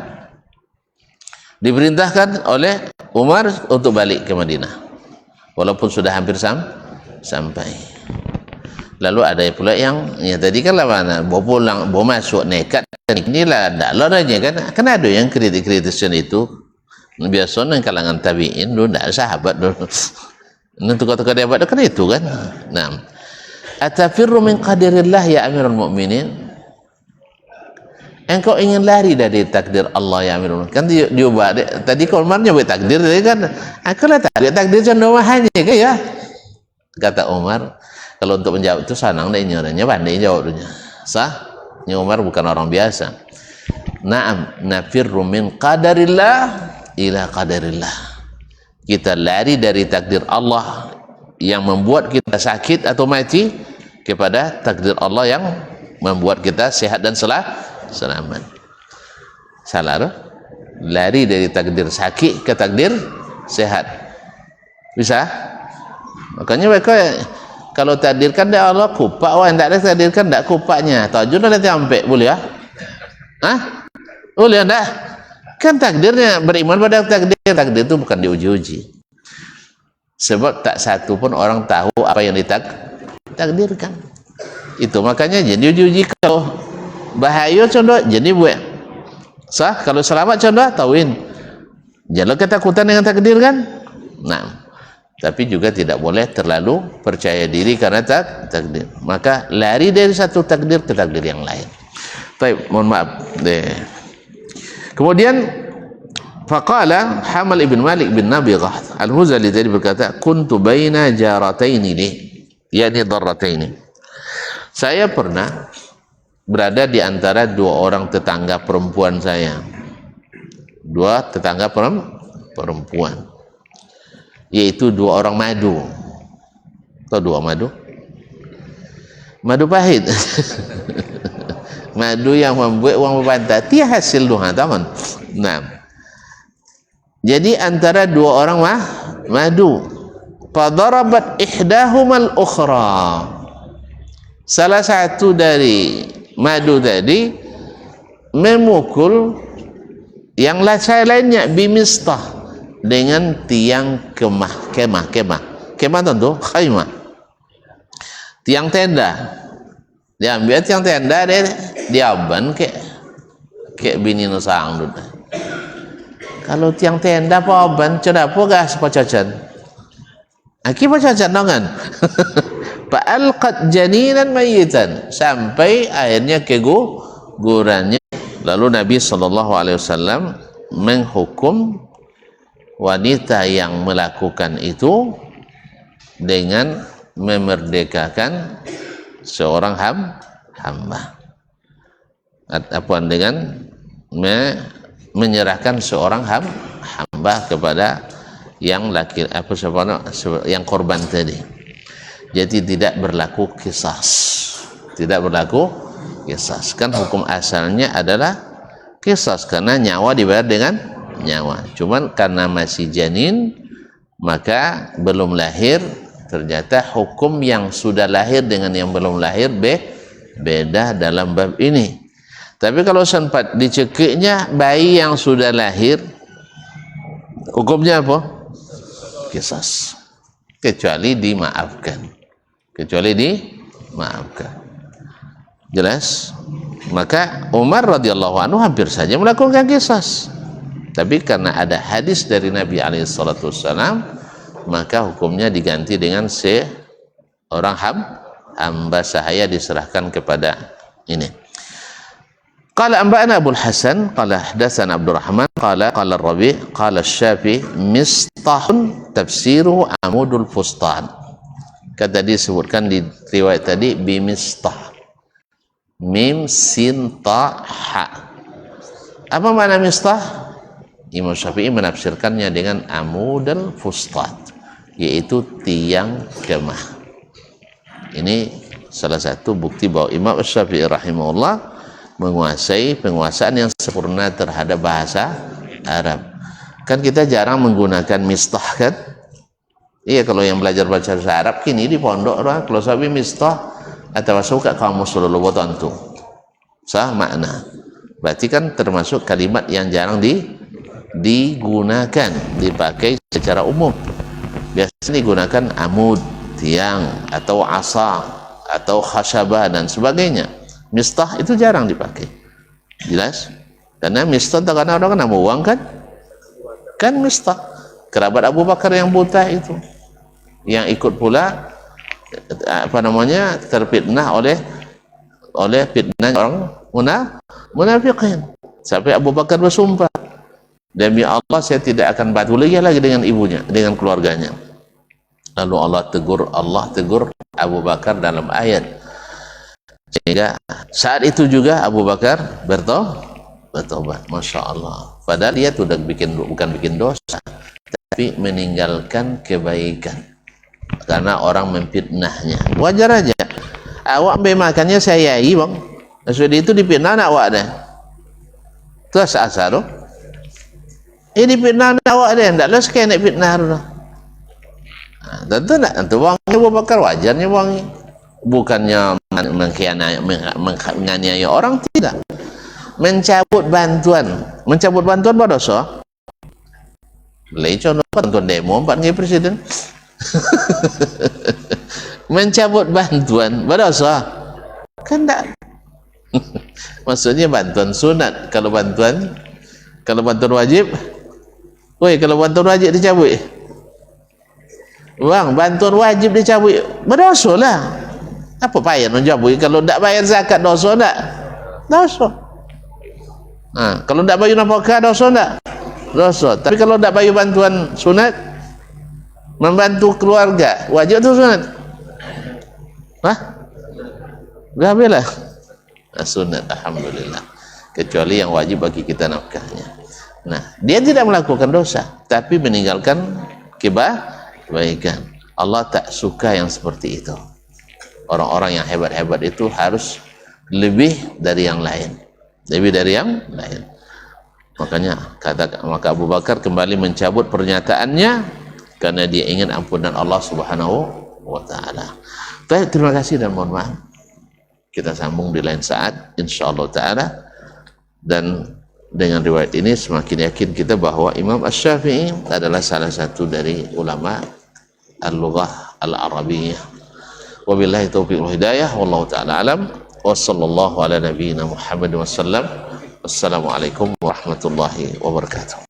oleh Umar untuk balik ke Madinah walaupun sudah hampir sampai. Lalu ada pula yang tadi kan lah mana bawa pulang, bawa masuk nekat. Inilah tak loranya kan ada yang kritik-kritisan itu biasanya kalangan tabi'in dulu tak sahabat dulu. Nanti kata-kata dia buat kan itu kan. Nah, atafirru min qadarillah ya Amirul Mukminin. Engkau ingin lari dari takdir Allah ya Amirul Mukminin. Kan dia buat tadi Umarnya buat takdir tadi kan. Aku lah takdir contoh hanya kan ya. Kata Umar, kalau untuk menjawab itu sanang deh nyoranya pandai jawabnya. Sah? Ini Umar bukan orang biasa. Naam, nafirru min qadarillah ila qadarillah. Kita lari dari takdir Allah yang membuat kita sakit atau mati kepada takdir Allah yang membuat kita sehat dan selamat. Salah? Lari dari takdir sakit ke takdir sehat. Bisa? Makanya mereka kalau takdirkan dari Allah kupak, orang tak ada takdirkan tak kupaknya. Tajud nanti sampai boleh ya? Hah? Boleh tak? Kan takdirnya beriman pada takdir. Takdir itu bukan diuji-uji. Sebab tak satu pun orang tahu apa yang ditakdirkan. Itu makanya jadi uji-uji. Kalau bahaya contoh jadi buat. Sah? Kalau selamat contoh tauin. Jangan ketakutan dengan takdir kan? Nah. Tapi juga tidak boleh terlalu percaya diri karena takdir. Maka lari dari satu takdir ke takdir yang lain. Baik, mohon maaf. Kemudian faqala Hamal ibn Malik bin Nabighah Al-Huzali tadi berkata, kuntu baina jarataini li, yakni darrataini. Saya pernah berada di antara 2 orang tetangga perempuan saya. 2 tetangga perempuan. Yaitu 2 orang madu. Tahu 2 madu? Madu pahit. Madu yang membuat uang berpantai. Dia hasil doa tangan. Nah. Jadi antara 2 orang madu. Fadarabat ihdahumal ukhra. salah satu dari madu tadi memukul yang lainnya bimistah dengan tiang kemah tentu khaymah, tiang tenda. Dia ambil tiang tenda dia ban ke bini nusang dulu. Kalau tiang tenda apa ban cedak apa gas pacacan. Aki pacacan dongan. Fa'alqat janinan mayyitan, sampai akhirnya kegugurannya. Lalu Nabi SAW menghukum wanita yang melakukan itu dengan memerdekakan seorang hamba. Apa dengan menyerahkan seorang hamba kepada yang yang korban tadi. Jadi tidak berlaku kisas, kan hukum asalnya adalah kisas karena nyawa dibayar dengan nyawa. Cuman karena masih janin maka belum lahir, ternyata hukum yang sudah lahir dengan yang belum lahir beda dalam bab ini. Tapi kalau sempat dicekiknya bayi yang sudah lahir, hukumnya apa? Kisas, kecuali dimaafkan. Jelas? Maka Umar radhiyallahu anhu hampir saja melakukan kisas, tapi karena ada hadis dari Nabi SAW, maka hukumnya diganti dengan seorang hamba sahaya diserahkan kepada ini. Qala anba'ana Abu Hasan qala hadatsana Abdurrahman qala Rabi' qala Syafi'i mistahun tafsiru amudul fustan. Kata disebutkan di riwayat tadi bimistah, mim sin ta ha. Apa makna mistah? Imam Syafi'i menafsirkannya dengan amudul fustan, yaitu tiang kemah. Ini salah satu bukti bahwa Imam Syafi'i rahimahullah menguasai penguasaan yang sempurna terhadap bahasa Arab. Kan kita jarang menggunakan mistah kan? Iya, kalau yang belajar bahasa Arab kini di pondok orang kalau sabi mistah atau suka kamus dulu buat antum. Sah makna. Berarti kan termasuk kalimat yang jarang digunakan, dipakai secara umum. Biasanya digunakan amud, tiang, atau asa, atau khasyabah dan sebagainya. Mistah itu jarang dipakai. Jelas? Karena mistah kadang-kadang orang kan uang kan mistah. Kerabat Abu Bakar yang buta itu, yang ikut pula terfitnah oleh fitnah orang munafiqin, sampai Abu Bakar bersumpah, demi Allah saya tidak akan batulia lagi dengan ibunya, dengan keluarganya. Lalu Allah tegur Abu Bakar dalam ayat, sehingga saat itu juga Abu Bakar bertobat. Masya Allah. Padahal dia bukan bikin dosa, tapi meninggalkan kebaikan karena orang memfitnahnya. Wajar aja. Awak ambil makannya saya bang. Sudah itu dipitnah nak awak dah. Tu asal tu. Ini fitnah nak awak dah. Taklah sekian nak fitnah tu. Tentu nak tentu wangi Abu Bakar, wajarnya wangi. Bukannya menganiaya orang, tidak. Mencabut bantuan berdosa. Contoh bantuan demo Pak Presiden. Mencabut bantuan berdosa kan tak? Maksudnya bantuan sunat. Kalau bantuan wajib, kalau bantuan wajib dicabut, bang, bantuan wajib dicabut, berdosa lah. Apa payah mencabut? Kalau tak bayar zakat dosa tak? Dosa. Kalau tak bayar nafkah dosa tak? Dosa. Tapi kalau tak bayar bantuan sunat, membantu keluarga, wajib atau sunat? Alhamdulillah. Sunat, alhamdulillah. Kecuali yang wajib bagi kita nafkahnya. Nah, dia tidak melakukan dosa, tapi meninggalkan kebaikan. Allah tak suka yang seperti itu. Orang-orang yang hebat-hebat itu harus lebih dari yang lain. Maka Abu Bakar kembali mencabut pernyataannya karena dia ingin ampunan Allah Subhanahu wa taala. Baik, terima kasih dan mohon maaf. kita sambung di lain saat insyaallah ta'ala. Dan dengan riwayat ini semakin yakin kita bahwa Imam Asy-Syafi'i adalah salah satu dari ulama al-lughah al-arabiyyah. Wabillahi taufiq wal hidayah, wallahu ta'ala alam, wa sallallahu ala nabiyyina Muhammad wa sallam. Wassalamualaikum warahmatullahi wabarakatuh.